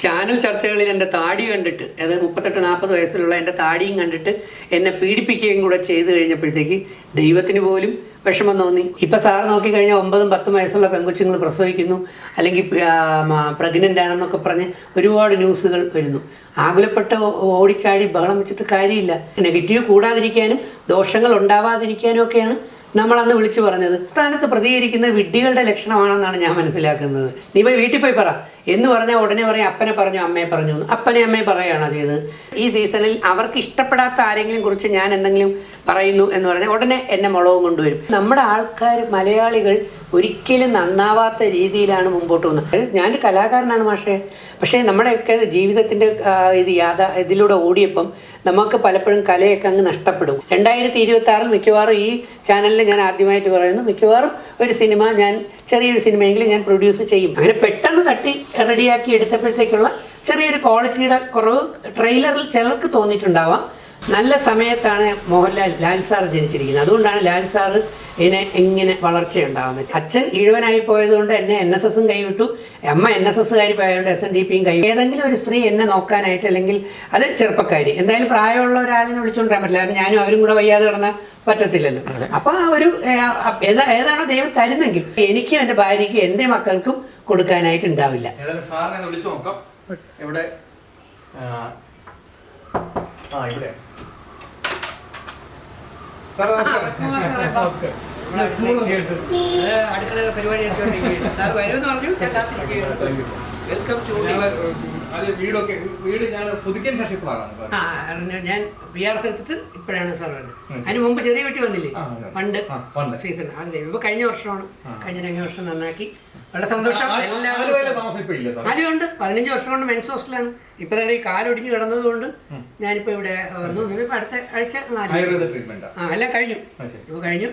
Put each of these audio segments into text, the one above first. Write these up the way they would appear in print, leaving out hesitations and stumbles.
Channel ചർച്ചകളിൽ എൻ്റെ താടി കണ്ടിട്ട്, അതായത് 38-40 വയസ്സിലുള്ള എൻ്റെ താടിയും കണ്ടിട്ട് എന്നെ പീഡിപ്പിക്കുകയും കൂടെ ചെയ്തു കഴിഞ്ഞപ്പോഴത്തേക്ക് ദൈവത്തിന് പോലും വിഷമം തോന്നി. ഇപ്പം സാറ് നോക്കിക്കഴിഞ്ഞാൽ 9-10 വയസ്സുള്ള പെൺകൊച്ചുങ്ങൾ പ്രസവിക്കുന്നു, അല്ലെങ്കിൽ പ്രഗ്നൻ്റ് ആണെന്നൊക്കെ പറഞ്ഞ് ഒരുപാട് ന്യൂസുകൾ വരുന്നു. ആകുലപ്പെട്ട് ഓടിച്ചാടി ബഹളം വെച്ചിട്ട് കാര്യമില്ല. നെഗറ്റീവ് കൂടാതിരിക്കാനും ദോഷങ്ങൾ ഉണ്ടാവാതിരിക്കാനും ഒക്കെയാണ് നമ്മളന്ന് വിളിച്ചു പറഞ്ഞത്. സ്ഥാനത്ത് പ്രതികരിക്കുന്ന വിഡ്ഢികളുടെ ലക്ഷണമാണെന്നാണ് ഞാൻ മനസ്സിലാക്കുന്നത്. നീ പോയി വീട്ടിൽ പോയി പറ എന്ന് പറഞ്ഞാൽ ഉടനെ പറയും അപ്പനെ പറഞ്ഞു അമ്മയെ പറഞ്ഞു. അപ്പനെ അമ്മയെ പറയുകയാണോ ചെയ്തത്? ഈ സീസണിൽ അവർക്ക് ഇഷ്ടപ്പെടാത്ത ആരെങ്കിലും കുറിച്ച് ഞാൻ എന്തെങ്കിലും പറയുന്നു എന്ന് പറഞ്ഞാൽ ഉടനെ എന്നെ മുളവും കൊണ്ടുവരും. നമ്മുടെ ആൾക്കാർ, മലയാളികൾ ഒരിക്കലും നന്നാവാത്ത രീതിയിലാണ് മുമ്പോട്ട് പോകുന്നത്. ഞാനൊരു കലാകാരനാണ് മാഷേ, പക്ഷേ നമ്മുടെയൊക്കെ ജീവിതത്തിൻ്റെ ഇതിലൂടെ ഓടിയപ്പം നമുക്ക് പലപ്പോഴും കലയൊക്കെ അങ്ങ് നഷ്ടപ്പെടും. 2026 മിക്കവാറും ഈ ചാനലിൽ ഞാൻ ആദ്യമായിട്ട് പറയുന്നു, മിക്കവാറും ഒരു സിനിമ, ഞാൻ ചെറിയൊരു സിനിമയെങ്കിലും ഞാൻ പ്രൊഡ്യൂസ് ചെയ്യും. അങ്ങനെ പെട്ടെന്ന് തട്ടി റെഡിയാക്കി എടുത്തപ്പോഴത്തേക്കുള്ള ചെറിയൊരു ക്വാളിറ്റിയുടെ കുറവ് ട്രെയിലറിൽ ചിലർക്ക് തോന്നിയിട്ടുണ്ടാവാം. നല്ല സമയത്താണ് ലാൽ സാർ ജനിച്ചിരിക്കുന്നത്. അതുകൊണ്ടാണ് ലാൽ സാർ ഇങ്ങനെ വളർച്ചയുണ്ടാകുന്നത്. അച്ഛൻ ഈഴവനായി പോയതുകൊണ്ട് എന്നെ NSSും കൈവിട്ടു, അമ്മ NSSകാരി പോയതുകൊണ്ട് SNDPയും കൈവിട്ടു. ഏതെങ്കിലും ഒരു സ്ത്രീ എന്നെ നോക്കാനായിട്ട്, അല്ലെങ്കിൽ അത് ചെറുപ്പക്കാരി, എന്തായാലും പ്രായമുള്ള ഒരാളിനെ വിളിച്ചുകൊണ്ടിരാൻ പറ്റില്ല. കാരണം ഞാനും അവരും കൂടെ വയ്യാതെ കിടന്നാൽ പറ്റത്തില്ലല്ലോ. അപ്പം ആ ഒരു ഏതാണോ ദൈവം തരുന്നെങ്കിൽ എനിക്കും എൻ്റെ ഭാര്യയ്ക്കും എൻ്റെ മക്കൾക്കും കൊടുക്കാനായിട്ട് ഉണ്ടാവില്ല. അടുക്കള പരിപാടി വെച്ചോണ്ടിരിക്കുകയാണ്. സാർ വരുമെന്ന് പറഞ്ഞു, ഞാൻ കാത്തിരിക്കുകയാണ്. വെൽക്കം ടു ഞാൻ VRS എടുത്തിട്ട് ഇപ്പോഴാണ് സാർ വരുന്നത്. അതിന് മുമ്പ് ചെറിയ വീട്ടിൽ വന്നില്ലേ പണ്ട് സീസൺ, അതിലെ ഇപ്പൊ കഴിഞ്ഞ വർഷമാണ്. കഴിഞ്ഞ വർഷം നന്നാക്കി, വളരെ സന്തോഷം. ഉണ്ട് 15 വർഷം കൊണ്ട് മെൻസ് ഹോസ്റ്റലാണ്. ഇപ്പൊ തന്നെ ഈ കാലൊടിഞ്ഞ് കിടന്നത് കൊണ്ട് ഞാനിപ്പോ ഇവിടെ വന്നു. ഇപ്പൊ അടുത്ത ആഴ്ച എല്ലാം കഴിഞ്ഞു. ഇപ്പൊ കഴിഞ്ഞു.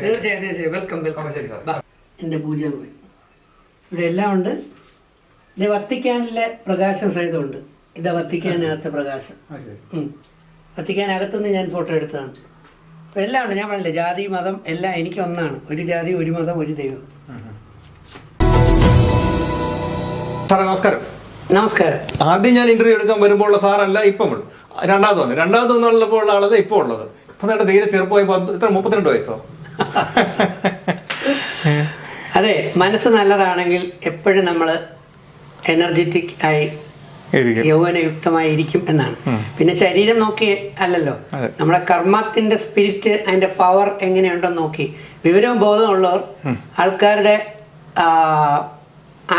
തീർച്ചയായും വെൽക്കം വെൽക്കം. എന്റെ പൂജ ഇവിടെ എല്ലാം ഉണ്ട്. ഇത് വത്തിക്കാനിലെ പ്രകാശം സഹിതമുണ്ട്. ഇതാ വത്തിക്കാനകത്തെ പ്രകാശം. വത്തിക്കാനകത്തുനിന്ന് ഞാൻ ഫോട്ടോ എടുത്തതാണ്. അപ്പം എല്ലാം ഉണ്ട്. ഞാൻ പറഞ്ഞില്ലേ, ജാതി മതം എല്ലാം എനിക്ക് ഒന്നാണ്. ഒരു ജാതി, ഒരു മതം, ഒരു ദൈവം. നമസ്കാരം. നമസ്കാരം. ആദ്യം ഞാൻ ഇന്റർവ്യൂ എടുക്കാൻ വരുമ്പോൾ സാറല്ല ഇപ്പം രണ്ടാമത് വന്നപ്പോൾ ഉള്ള ആളത് ഇപ്പോൾ ഉള്ളത്. ഇപ്പം നേട്ടം തീരെ ചെറുപ്പമായി 32 വയസ്സോ? അതെ, മനസ്സ് നല്ലതാണെങ്കിൽ എപ്പോഴും നമ്മൾ എനർജറ്റിക് ആയി യൗവനയുക്തമായിരിക്കും എന്നാണ്. പിന്നെ ശരീരം നോക്കി അല്ലല്ലോ, നമ്മുടെ കർമ്മത്തിന്റെ സ്പിരിറ്റ്, അതിന്റെ പവർ എങ്ങനെയുണ്ടെന്ന് നോക്കി വിവരവും ബോധവും ഉള്ളവർ ആൾക്കാരുടെ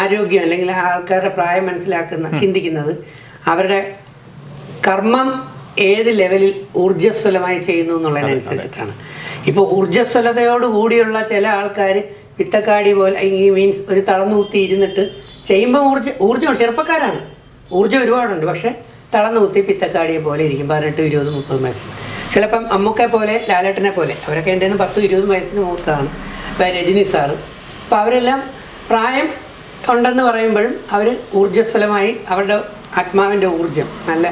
ആരോഗ്യം, അല്ലെങ്കിൽ ആൾക്കാരുടെ പ്രായം മനസ്സിലാക്കുന്ന, ചിന്തിക്കുന്നത് അവരുടെ കർമ്മം ഏത് ലെവലിൽ ഊർജ്ജസ്വലമായി ചെയ്യുന്നു എന്നുള്ളതിനനുസരിച്ചിട്ടാണ്. ഇപ്പോൾ ഊർജ്ജസ്വലതയോട് കൂടിയുള്ള ചില ആൾക്കാർ പിത്തക്കാടി പോലെ, മീൻസ് ഒരു തളർന്നുകുത്തി ഇരുന്നിട്ട് ചെയ്യുമ്പോൾ ഊർജ്ജം ചെറുപ്പക്കാരാണ്, ഊർജ്ജം ഒരുപാടുണ്ട്, പക്ഷെ തളർന്നുകുത്തി പിത്തക്കാടിയെ പോലെ ഇരിക്കും. 18, 20, 30 വയസ്സിൽ. ചിലപ്പം അമ്മൂക്കെ പോലെ, ലാലേട്ടനെ പോലെ, അവരൊക്കെ എൻ്റെ 10-20 വയസ്സിന് മൂത്താണ്. രജനി സാറ്. അപ്പോൾ അവരെല്ലാം പ്രായം ഉണ്ടെന്ന് പറയുമ്പോഴും അവർ ഊർജ്ജസ്വലമായി അവരുടെ ആത്മാവിൻ്റെ ഊർജ്ജം നല്ല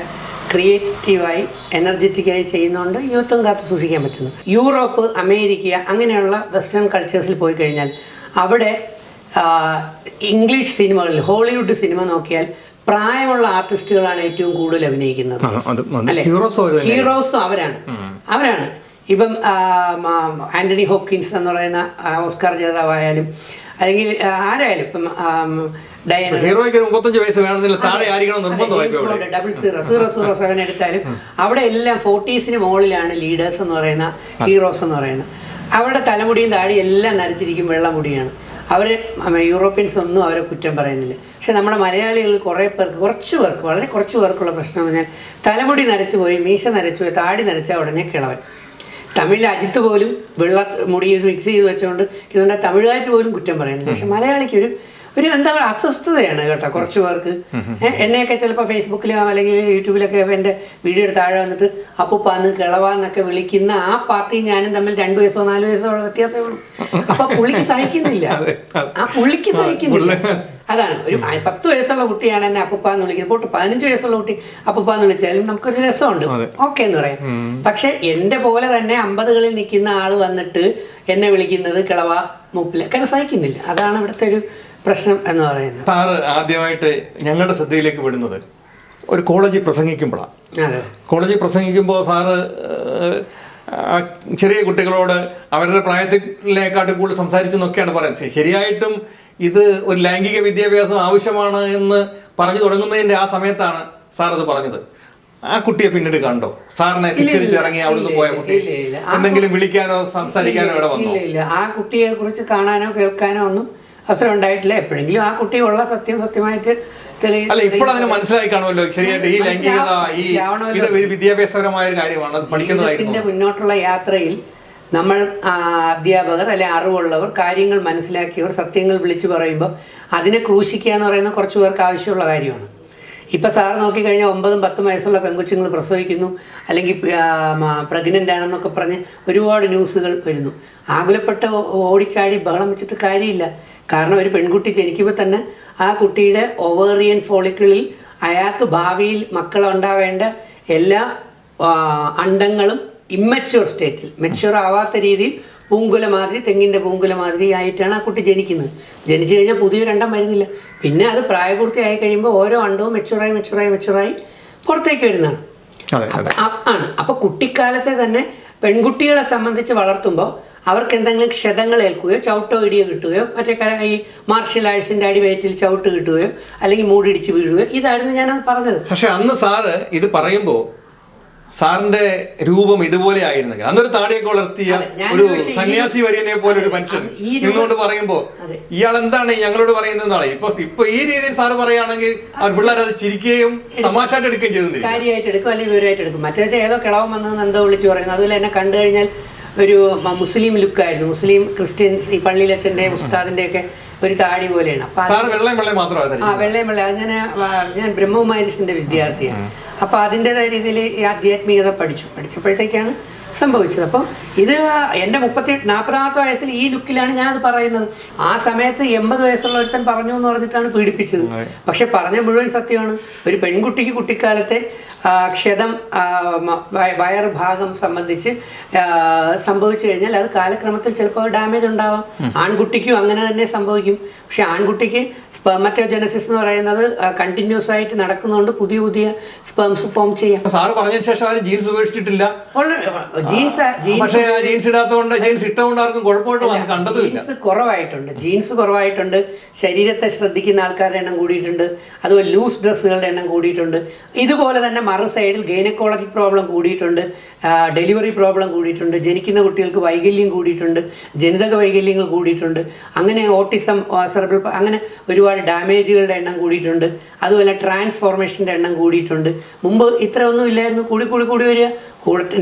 ക്രിയേറ്റീവായി എനർജറ്റിക്കായി ചെയ്യുന്നതുകൊണ്ട് യൂത്തും കാത്തു സൂക്ഷിക്കാൻ പറ്റുന്നു. യൂറോപ്പ്, അമേരിക്ക അങ്ങനെയുള്ള വെസ്റ്റേൺ കൾച്ചേഴ്സിൽ പോയി കഴിഞ്ഞാൽ അവിടെ ഇംഗ്ലീഷ് സിനിമകളിൽ, ഹോളിവുഡ് സിനിമ നോക്കിയാൽ പ്രായമുള്ള ആർട്ടിസ്റ്റുകളാണ് ഏറ്റവും കൂടുതൽ അഭിനയിക്കുന്നത്. അല്ലെ, ഹീറോസും അവരാണ്. ഇപ്പം ആന്റണി ഹോപ്കിൻസ് എന്ന് പറയുന്ന ഓസ്കാർ ജേതാവായാലും, അല്ലെങ്കിൽ ആരായാലും, ഇപ്പം ഡയന, 35 വയസ്സ് വേണമെന്നില്ല, താഴെ ആയിരിക്കണം നിർബന്ധമായി. 007 എടുത്താലും അവിടെ എല്ലാം 40s മുകളിലാണ് ലീഡേഴ്സ് എന്ന് പറയുന്ന, ഹീറോസ് എന്ന് പറയുന്ന. അവരുടെ തലമുടിയും താടിയും എല്ലാം നരച്ചിരിക്കും, വെള്ളമുടിയാണ്. അവർ യൂറോപ്യൻസ് ഒന്നും അവരെ കുറ്റം പറയുന്നില്ല. പക്ഷെ നമ്മുടെ മലയാളികളിൽ വളരെ കുറച്ച് പേർക്കുള്ള പ്രശ്നം എന്ന് പറഞ്ഞാൽ തലമുടി നരച്ചു പോയി, മീശ നരച്ചു പോയി, താടി നരച്ചാൽ ഉടനെ കിളവൻ. തമിഴിൽ അജിത്ത് പോലും മുടി മിക്സ് ചെയ്ത് വെച്ചുകൊണ്ട് ഇതുകൊണ്ട് തമിഴുകാർ പോലും കുറ്റം പറയുന്നില്ല. പക്ഷെ മലയാളിക്ക് ഒരു എന്താ പറയുക, അസ്വസ്ഥതയാണ് കേട്ടോ കുറച്ച് പേർക്ക്. എന്നെയൊക്കെ ചിലപ്പോൾ ഫേസ്ബുക്കിലോ അല്ലെങ്കിൽ യൂട്യൂബിലൊക്കെ എൻ്റെ വീഡിയോ എടുത്ത് താഴെ വന്നിട്ട് അപ്പുപ്പാന്ന് കിളവാന്നൊക്കെ വിളിക്കുന്ന ആ പാർട്ടി ഞാനും തമ്മിൽ 2 വയസ്സോ 4 വയസ്സോ ഉള്ള വ്യത്യാസമേ ഉള്ളൂ. അപ്പൊ പുള്ളിക്ക് സഹിക്കുന്നില്ല. അതാണ്. ഒരു 10 വയസ്സുള്ള കുട്ടിയാണ് എന്നെ അപ്പുപ്പാന്ന് വിളിക്കുന്നത്. പോട്ട് 15 വയസ്സുള്ള കുട്ടി അപ്പുപ്പാന്ന് വിളിച്ചാലും നമുക്കൊരു രസമുണ്ട്, ഓക്കെ എന്ന് പറയാം. പക്ഷെ എൻ്റെ പോലെ തന്നെ 50കളിൽ നിൽക്കുന്ന ആൾ വന്നിട്ട് എന്നെ വിളിക്കുന്നത് കിളവ മൂപ്പില്ല, കാരണം സഹിക്കുന്നില്ല. അതാണ് ഇവിടുത്തെ ഒരു പ്രശ്നം എന്ന് പറയുന്നത്. സാറ് ആദ്യമായിട്ട് ഞങ്ങളുടെ ശ്രദ്ധയിലേക്ക് വിടുന്നത് ഒരു കോളേജിൽ പ്രസംഗിക്കുമ്പോഴാണ്. അതെ, കോളേജിൽ പ്രസംഗിക്കുമ്പോൾ സാറ് ചെറിയ കുട്ടികളോട് അവരുടെ പ്രായത്തിലേക്കാട്ട് കൂടുതൽ സംസാരിച്ചു എന്നൊക്കെയാണ് പറയുന്നത്. ശരിയായിട്ടും ഇത് ഒരു ലൈംഗിക വിദ്യാഭ്യാസം ആവശ്യമാണ് എന്ന് പറഞ്ഞു തുടങ്ങുന്നതിൻ്റെ ആ സമയത്താണ് സാർ അത് പറഞ്ഞത്. ആ കുട്ടിയെ പിന്നീട് കണ്ടോ? സാറിനെ തിരിച്ചിറങ്ങി അവിടുന്ന് പോയ കുട്ടി എന്തെങ്കിലും വിളിക്കാനോ സംസാരിക്കാനോ ഇവിടെ വന്നോ? ഇല്ല. ആ കുട്ടിയെ കുറിച്ച് കാണാനോ കേൾക്കാനോ ഒന്നും അവസരം ഉണ്ടായിട്ടില്ല. എപ്പോഴെങ്കിലും ആ കുട്ടിയുള്ള സത്യമായിട്ട് അല്ല, ഇപ്പോൾ അതിന് മനസ്സിലായി കാണുമല്ലോ ശരിയായിട്ട് ഈ ലൈംഗികത ഇത് വിദ്യാഭ്യാസപരമായ ഒരു കാര്യമാണ്, അത് പഠിക്കുന്നതായിരുന്നു. മുന്നോട്ടുള്ള യാത്രയിൽ നമ്മൾ അധ്യാപകർ അല്ലെ അറിവുള്ളവർ കാര്യങ്ങൾ മനസ്സിലാക്കിയവർ സത്യങ്ങൾ വിളിച്ചു പറയുമ്പോൾ അതിനെ ക്രൂശിക്കുക എന്ന് പറയുന്നത് കുറച്ച് പേർക്ക് ആവശ്യമുള്ള കാര്യമാണ്. ഇപ്പം സാർ നോക്കിക്കഴിഞ്ഞാൽ 9-10 വയസ്സുള്ള പെൺകുച്ചുങ്ങൾ പ്രസവിക്കുന്നു, അല്ലെങ്കിൽ പ്രഗ്നൻ്റ് ആണെന്നൊക്കെ പറഞ്ഞ് ഒരുപാട് ന്യൂസുകൾ വരുന്നു. ആകുലപ്പെട്ട് ഓടിച്ചാടി ബഹളം വെച്ചിട്ട് കാര്യമില്ല. കാരണം ഒരു പെൺകുട്ടി ജനിക്കുമ്പോൾ തന്നെ ആ കുട്ടിയുടെ ഒവേറിയൻ ഫോളിക്കിളിൽ അയാൾക്ക് ഭാവിയിൽ മക്കളുണ്ടാവേണ്ട എല്ലാ അണ്ടങ്ങളും ഇമ്മച്യൂർ സ്റ്റേറ്റിൽ മെച്യൂർ ആവാത്ത രീതിയിൽ പൂങ്കുല മാതിരി, തെങ്ങിൻ്റെ പൂങ്കുല മാതിരി ആയിട്ടാണ് ആ കുട്ടി ജനിക്കുന്നത്. ജനിച്ചു കഴിഞ്ഞാൽ പുതിയൊരണ്ടം വരുന്നില്ല. പിന്നെ അത് പ്രായപൂർത്തിയായി കഴിയുമ്പോൾ ഓരോ അണ്ടവും മെച്യൂറായി പുറത്തേക്ക് വരുന്നതാണ് ആണ്. അപ്പോൾ കുട്ടിക്കാലത്തെ തന്നെ പെൺകുട്ടികളെ സംബന്ധിച്ച് വളർത്തുമ്പോൾ അവർക്ക് എന്തെങ്കിലും ക്ഷതങ്ങൾ ഏൽക്കുകയോ ചവിട്ടോ ഇടിയോ കിട്ടുകയോ മറ്റേ ഈ മാർഷ്യൽ ആർട്സിൻ്റെ അടിവയറ്റിൽ ചവിട്ട് കിട്ടുകയോ അല്ലെങ്കിൽ മൂടിടിച്ച് വീഴുകയോ ഇതായിരുന്നു ഞാനത് പറഞ്ഞത്. പക്ഷെ അന്ന് സാറ് ഇത് പറയുമ്പോൾ സാറിന്റെ രൂപം ഇതുപോലെ ആയിരുന്നെങ്കിൽ, അന്നൊരു താടിയൊക്കെ വളർത്തിയ ഒരു സന്യാസി വര്യനെ പോലെ ഒരു മനുഷ്യൻ നിന്നുകൊണ്ട് പറയുമ്പോ ഇയാൾ എന്താണ് ഞങ്ങളോട് പറയുന്നതാണ്. ഇപ്പൊ ഈ രീതിയിൽ സാറ് പറയുകയാണെങ്കിൽ അവർ പിള്ളേർ അത് ചിരിക്കുകയും തമാശയായിട്ട് എടുക്കുകയും ചെയ്തു, കാര്യമായിട്ട് എടുക്കും അല്ലെങ്കിൽ വിവരമായിട്ട് എടുക്കും. മറ്റേ ഏതോ കിളവം വന്നതെന്ന് എന്തോ വിളിച്ചു പറയുന്നത്. അതുപോലെ എന്നെ കണ്ടു കഴിഞ്ഞാൽ ഒരു മുസ്ലിം ലുക്കായിരുന്നു. മുസ്ലിം ക്രിസ്ത്യൻസ് ഈ പള്ളിയിലച്ഛൻ്റെ ഉസ്താദിന്റെ ഒക്കെ ഒരു താടി പോലെയാണ്. വെള്ളയും വെള്ള. ഞാൻ ബ്രഹ്മകുമാരിസിന്റെ വിദ്യാർത്ഥിയാണ്. അപ്പോൾ അതിൻ്റെതായ രീതിയിൽ ഈ ആധ്യാത്മികത പഠിച്ചപ്പോഴത്തേക്കാണ് സംഭവിച്ചത്. അപ്പം ഇത് എൻ്റെ 40-40 വയസ്സിൽ ഈ ലുക്കിലാണ് ഞാനത് പറയുന്നത്. ആ സമയത്ത് 80 വയസ്സുള്ള ഒരുത്തൻ പറഞ്ഞു എന്ന് പറഞ്ഞിട്ടാണ് പീഡിപ്പിച്ചത്. പക്ഷെ പറഞ്ഞ മുഴുവൻ സത്യമാണ്. ഒരു പെൺകുട്ടിക്ക് കുട്ടിക്കാലത്തെ ക്ഷതം വയർ ഭാഗം സംബന്ധിച്ച് സംഭവിച്ചു കഴിഞ്ഞാൽ അത് കാലക്രമത്തിൽ ചിലപ്പോൾ ഡാമേജ് ഉണ്ടാവാം. ആൺകുട്ടിക്കും അങ്ങനെ തന്നെ സംഭവിക്കും. പക്ഷെ ആൺകുട്ടിക്ക് സ്പെർമറ്റോജനസിസ് എന്ന് പറയുന്നത് കണ്ടിന്യൂസ് ആയിട്ട് നടക്കുന്നതുകൊണ്ട് പുതിയ സ്പെർംസ് ഫോം ചെയ്യാം. സാറ് പറഞ്ഞതിന് ശേഷം ആരും ജീൻസ് ഉപേക്ഷിച്ചിട്ടില്ല. ജീൻസ് കുറവായിട്ടുണ്ട്. ശരീരത്തെ ശ്രദ്ധിക്കുന്ന ആൾക്കാരുടെ എണ്ണം കൂടിയിട്ടുണ്ട്. അതുപോലെ ലൂസ് ഡ്രസ്സുകളുടെ എണ്ണം കൂടിയിട്ടുണ്ട്. ഇതുപോലെ തന്നെ മറു സൈഡിൽ ഗൈനക്കോളജിക് പ്രോബ്ലം കൂടിയിട്ടുണ്ട്, ഡെലിവറി പ്രോബ്ലം കൂടിയിട്ടുണ്ട്, ജനിക്കുന്ന കുട്ടികൾക്ക് വൈകല്യം കൂടിയിട്ടുണ്ട്, ജനിതക വൈകല്യങ്ങൾ കൂടിയിട്ടുണ്ട്, അങ്ങനെ ഓട്ടിസം, സെറിബ്രൽ അങ്ങനെ ഒരുപാട് ഡാമേജുകളുടെ എണ്ണം കൂടിയിട്ടുണ്ട്. അതുപോലെ ട്രാൻസ്ഫോർമേഷൻ്റെ എണ്ണം കൂടിയിട്ടുണ്ട്. മുമ്പ് ഇത്ര ഒന്നും ഇല്ലായിരുന്നു. കൂടി വരിക.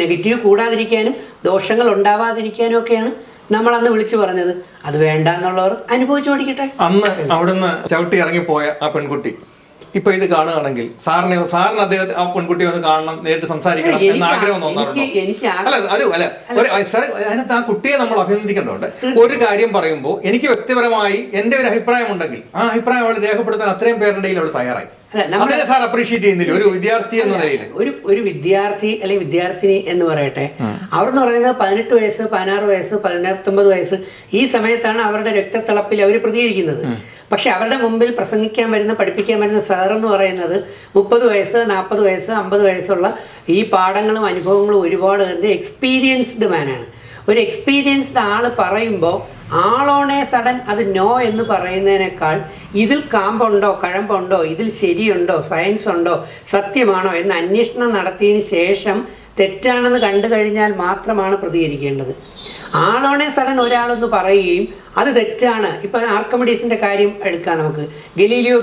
നെഗറ്റീവ് കൂടാതിരിക്കാനും ദോഷങ്ങൾ ഉണ്ടാവാതിരിക്കാനും ഒക്കെയാണ് നമ്മൾ അന്ന് വിളിച്ചു പറഞ്ഞത്. അത് വേണ്ട എന്നുള്ളവർ അനുഭവിച്ചു പഠിക്കട്ടെ. അന്ന് അവിടുന്ന് ചവിട്ടി ഇറങ്ങിപ്പോയ ആ പെൺകുട്ടി ഇപ്പൊ ഇത് കാണുകയാണെങ്കിൽ സാറിന് അദ്ദേഹത്തെ ആ പെൺകുട്ടി ഒന്ന് കാണണം, നേരിട്ട് സംസാരിക്കണം എന്ന ആഗ്രഹം തോന്നാറുണ്ടോ? അതിനകത്ത് ആ കുട്ടിയെ നമ്മൾ അഭിനന്ദിക്കേണ്ടതുണ്ട്. ഒരു കാര്യം പറയുമ്പോൾ എനിക്ക് വ്യക്തിപരമായി എന്റെ ഒരു അഭിപ്രായം ഉണ്ടെങ്കിൽ ആ അഭിപ്രായം അവൾ രേഖപ്പെടുത്താൻ അത്രയും പേരുടെ ഇടയിൽ അവൾ തയ്യാറായി. അതിനെ സാർ അപ്രീഷിയേറ്റ് ചെയ്യുന്നില്ല ഒരു വിദ്യാർത്ഥി എന്ന നിലയിൽ? ഒരു വിദ്യാർത്ഥി അല്ലെങ്കിൽ വിദ്യാർത്ഥിനി എന്ന് പറയട്ടെ, അവർ എന്ന് പറയുന്നത് 18 വയസ്സ് 16 വയസ്സ് 19 വയസ്സ് ഈ സമയത്താണ് അവരുടെ രക്തത്തിളപ്പിൽ അവർ പ്രതികരിക്കുന്നത്. പക്ഷെ അവരുടെ മുമ്പിൽ പ്രസംഗിക്കാൻ വരുന്ന പഠിപ്പിക്കാൻ വരുന്ന സാറെന്ന് പറയുന്നത് 30 വയസ്സ് 40 വയസ്സ് 50 വയസ്സുള്ള ഈ പാഠങ്ങളും അനുഭവങ്ങളും ഒരുപാട് എക്സ്പീരിയൻസ്ഡ് മാനാണ്. ഒരു എക്സ്പീരിയൻസ്ഡ് ആള് പറയുമ്പോൾ ആളോണേ സഡൻ അത് നോ എന്ന് പറയുന്നതിനേക്കാൾ ഇതിൽ കാമ്പുണ്ടോ കഴമ്പുണ്ടോ, ഇതിൽ ശരിയുണ്ടോ, സയൻസ് ഉണ്ടോ, സത്യമാണോ എന്ന് അന്വേഷണം നടത്തിയതിന് ശേഷം തെറ്റാണെന്ന് കണ്ടു കഴിഞ്ഞാൽ മാത്രമാണ് പ്രതികരിക്കേണ്ടത്. ആളോണേ സഡൻ ഒരാളൊന്ന് പറയുകയും അത് തെറ്റാണ്. ഇപ്പൊ ആർക്കമിഡീസിന്റെ കാര്യം എടുക്കാം നമുക്ക്. ഗലീലിയോ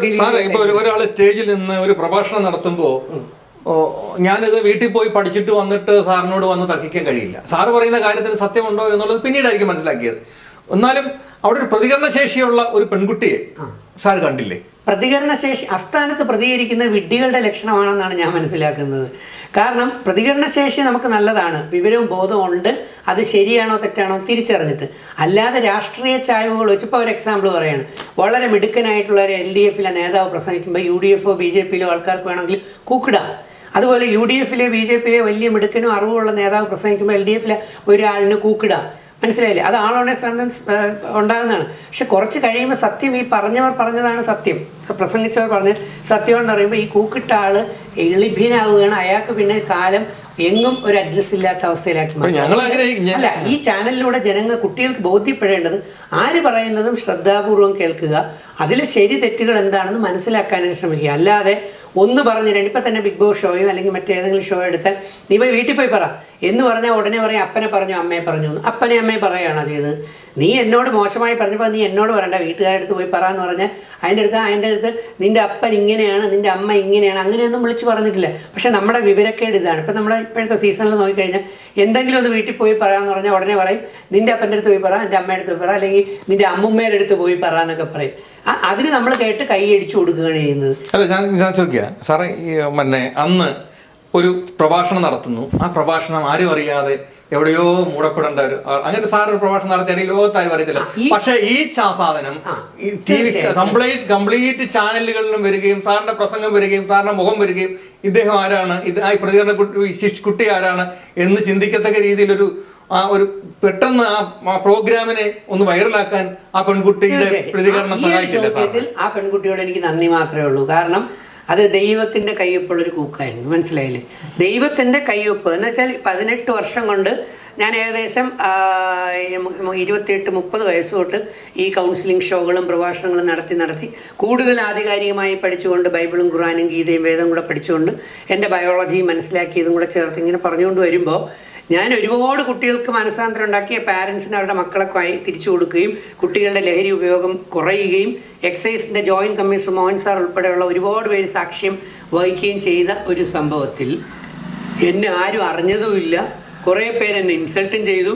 ഒരാൾ സ്റ്റേജിൽ നിന്ന് ഒരു പ്രഭാഷണം നടത്തുമ്പോൾ ഞാനിത് വീട്ടിൽ പോയി പഠിച്ചിട്ട് വന്നിട്ട് സാറിനോട് വന്ന് തർക്കിക്കാൻ കഴിയില്ല. സാറ് പറയുന്ന കാര്യത്തിന് സത്യമുണ്ടോ എന്നുള്ളത് പിന്നീടായിരിക്കും മനസ്സിലാക്കിയത്. എന്നാലും അവിടെ ഒരു പ്രതികരണശേഷിയുള്ള ഒരു പെൺകുട്ടിയെ സാർ കണ്ടില്ലേ? പ്രതികരണശേഷി അസ്ഥാനത്ത് പ്രതികരിക്കുന്ന വിഡ്ഢികളുടെ ലക്ഷണമാണെന്നാണ് ഞാൻ മനസ്സിലാക്കുന്നത്. കാരണം പ്രതികരണശേഷി നമുക്ക് നല്ലതാണ്, വിവരവും ബോധവും ഉണ്ട്, അത് ശരിയാണോ തെറ്റാണോ തിരിച്ചറിഞ്ഞിട്ട്. അല്ലാതെ രാഷ്ട്രീയ ചായ്വുകൾ വെച്ച് ഇപ്പോൾ ഒരു എക്സാമ്പിൾ പറയാണ്, വളരെ മിടുക്കനായിട്ടുള്ള ഒരു LDF-ലെ നേതാവ് പ്രസംഗിക്കുമ്പോൾ UDF-ഓ BJP-യിലോ ആൾക്കാർക്ക് വേണമെങ്കിൽ കൂക്കിടാം. അതുപോലെ UDF-ലെ BJP-യിലെ വലിയ മിടുക്കനും അറിവുള്ള നേതാവ് പ്രസംഗിക്കുമ്പോൾ LDF-ലെ ഒരാളിന് കൂക്കിടാം. മനസ്സിലായില്ലേ? അത് ആളോണെ സെൻറ്റൻസ് ഉണ്ടാകുന്നതാണ്. പക്ഷെ കുറച്ച് കഴിയുമ്പോൾ സത്യം ഈ പറഞ്ഞവർ പറഞ്ഞതാണ് സത്യം, പ്രസംഗിച്ചവർ പറഞ്ഞ സത്യം എന്ന് പറയുമ്പോൾ ഈ കൂക്കിട്ട ആള് എളിഭ്യനാവുകയാണ്. അയാൾക്ക് പിന്നെ കാലം എങ്ങും ഒരു അഡ്രസ് ഇല്ലാത്ത അവസ്ഥയിലാക്കി മാറ്റും. അല്ല, ഈ ചാനലിലൂടെ ജനങ്ങൾ കുട്ടികൾക്ക് ബോധ്യപ്പെടേണ്ടത് ആര് പറയുന്നതും ശ്രദ്ധാപൂർവം കേൾക്കുക, അതിൽ ശരി തെറ്റുകൾ എന്താണെന്ന് മനസ്സിലാക്കാനായിട്ട് ശ്രമിക്കുക. അല്ലാതെ ഒന്ന് പറഞ്ഞു രണ്ട്, ഇപ്പം തന്നെ ബിഗ് ബോസ് ഷോയോ അല്ലെങ്കിൽ മറ്റേതെങ്കിലും ഷോ എടുത്താൽ നീ പോയി വീട്ടിൽ പോയി പറ എന്ന് പറഞ്ഞാൽ ഉടനെ പറയും അപ്പനെ പറഞ്ഞു അമ്മയെ പറഞ്ഞു എന്ന്. അപ്പനെ അമ്മയെ പറയുകയാണോ ചെയ്തത്? നീ എന്നോട് മോശമായി പറഞ്ഞപ്പോൾ നീ എന്നോട് പറയണ്ട, വീട്ടുകാരടുത്ത് പോയി പറ എന്ന് പറഞ്ഞാൽ അതിൻ്റെ അടുത്ത് നിൻ്റെ അപ്പൻ ഇങ്ങനെയാണ്, നിൻ്റെ അമ്മ ഇങ്ങനെയാണ്, അങ്ങനെയൊന്നും വിളിച്ച് പറഞ്ഞിട്ടില്ല. പക്ഷെ നമ്മുടെ വിവരക്കേട് ഇതാണ്. ഇപ്പം നമ്മുടെ ഇപ്പോഴത്തെ സീസണിൽ നോക്കിക്കഴിഞ്ഞാൽ എന്തെങ്കിലും ഒന്ന് വീട്ടിൽ പോയി പറയാമെന്ന് പറഞ്ഞാൽ ഉടനെ പറയും നിൻ്റെ അപ്പൻ്റെ അടുത്ത് പോയി പറ, എൻ്റെ അമ്മയുടെ അടുത്ത് പോയി പറ, അല്ലെങ്കിൽ നിൻ്റെ അമ്മുമ്മയുടെ അടുത്ത് പോയി പറ എന്നൊക്കെ പറയും. അതിന് നമ്മൾ കേട്ട് കൈയടിച്ചു കൊടുക്കുകയാണ് ചെയ്യുന്നത്. അല്ല, ഞാൻ ചോദിക്കുക സാറേ, പിന്നെ അന്ന് ഒരു പ്രഭാഷണം നടത്തുന്നു, ആ പ്രഭാഷണം ആരും അറിയാതെ എവിടെയോ മൂടപ്പെടേണ്ട ഒരു അങ്ങനെ സാർ ഒരു പ്രഭാഷണം നടത്തിയ ലോകത്താരും അറിയത്തില്ല. പക്ഷെ ഈ സാധനം ടി വി കംപ്ലീറ്റ് ചാനലുകളിലും വരികയും സാറിന്റെ പ്രസംഗം വരികയും സാറിന്റെ മുഖം വരികയും ഇദ്ദേഹം ആരാണ്, ഇത് ആ പ്രതികരണ കുട്ടി ആരാണ് എന്ന് ചിന്തിക്കത്തക്ക രീതിയിലൊരു ഒരു പെട്ടെന്ന് ആ പ്രോഗ്രാമിനെ ഒന്ന് വൈറലാക്കാൻ ആ പെൺകുട്ടിയുടെ പ്രതികരണം സഹായിച്ചില്ല സാർ? ആ പെൺകുട്ടിയോട് എനിക്ക് നന്ദി മാത്രമേ ഉള്ളൂ. കാരണം അത് ദൈവത്തിൻ്റെ കയ്യൊപ്പുള്ളൊരു കൂക്കായിരുന്നു. മനസ്സിലായില്ലേ? ദൈവത്തിൻ്റെ കയ്യൊപ്പ് എന്ന് വെച്ചാൽ 18 വർഷം കൊണ്ട് ഞാൻ ഏകദേശം 28-30 വയസ്സ് തൊട്ട് ഈ കൗൺസിലിംഗ് ഷോകളും പ്രഭാഷണങ്ങളും നടത്തി കൂടുതൽ ആധികാരികമായി പഠിച്ചുകൊണ്ട് ബൈബിളും ഖുറാനും ഗീതയും വേദം കൂടെ പഠിച്ചുകൊണ്ട് എൻ്റെ ബയോളജിയും മനസ്സിലാക്കിയതും കൂടെ ചേർത്ത് ഇങ്ങനെ പറഞ്ഞുകൊണ്ട് വരുമ്പോൾ ഞാൻ ഒരുപാട് കുട്ടികൾക്ക് മനസ്സാന്തരം ഉണ്ടാക്കിയ പാരൻസിന് അവരുടെ മക്കളെ തിരിച്ചു കൊടുക്കുകയും കുട്ടികളുടെ ലഹരി ഉപയോഗം കുറയുകയും എക്സൈസിൻ്റെ ജോയിൻറ്റ് കമ്മീഷണർ മോഹൻ സാർ ഉൾപ്പെടെയുള്ള ഒരുപാട് പേര് സാക്ഷ്യം വഹിക്കുകയും ചെയ്ത ഒരു സംഭവത്തിൽ എന്നെ ആരും അറിഞ്ഞതുമില്ല. കുറേ പേര് എന്നെ ഇൻസൾട്ടും ചെയ്തു.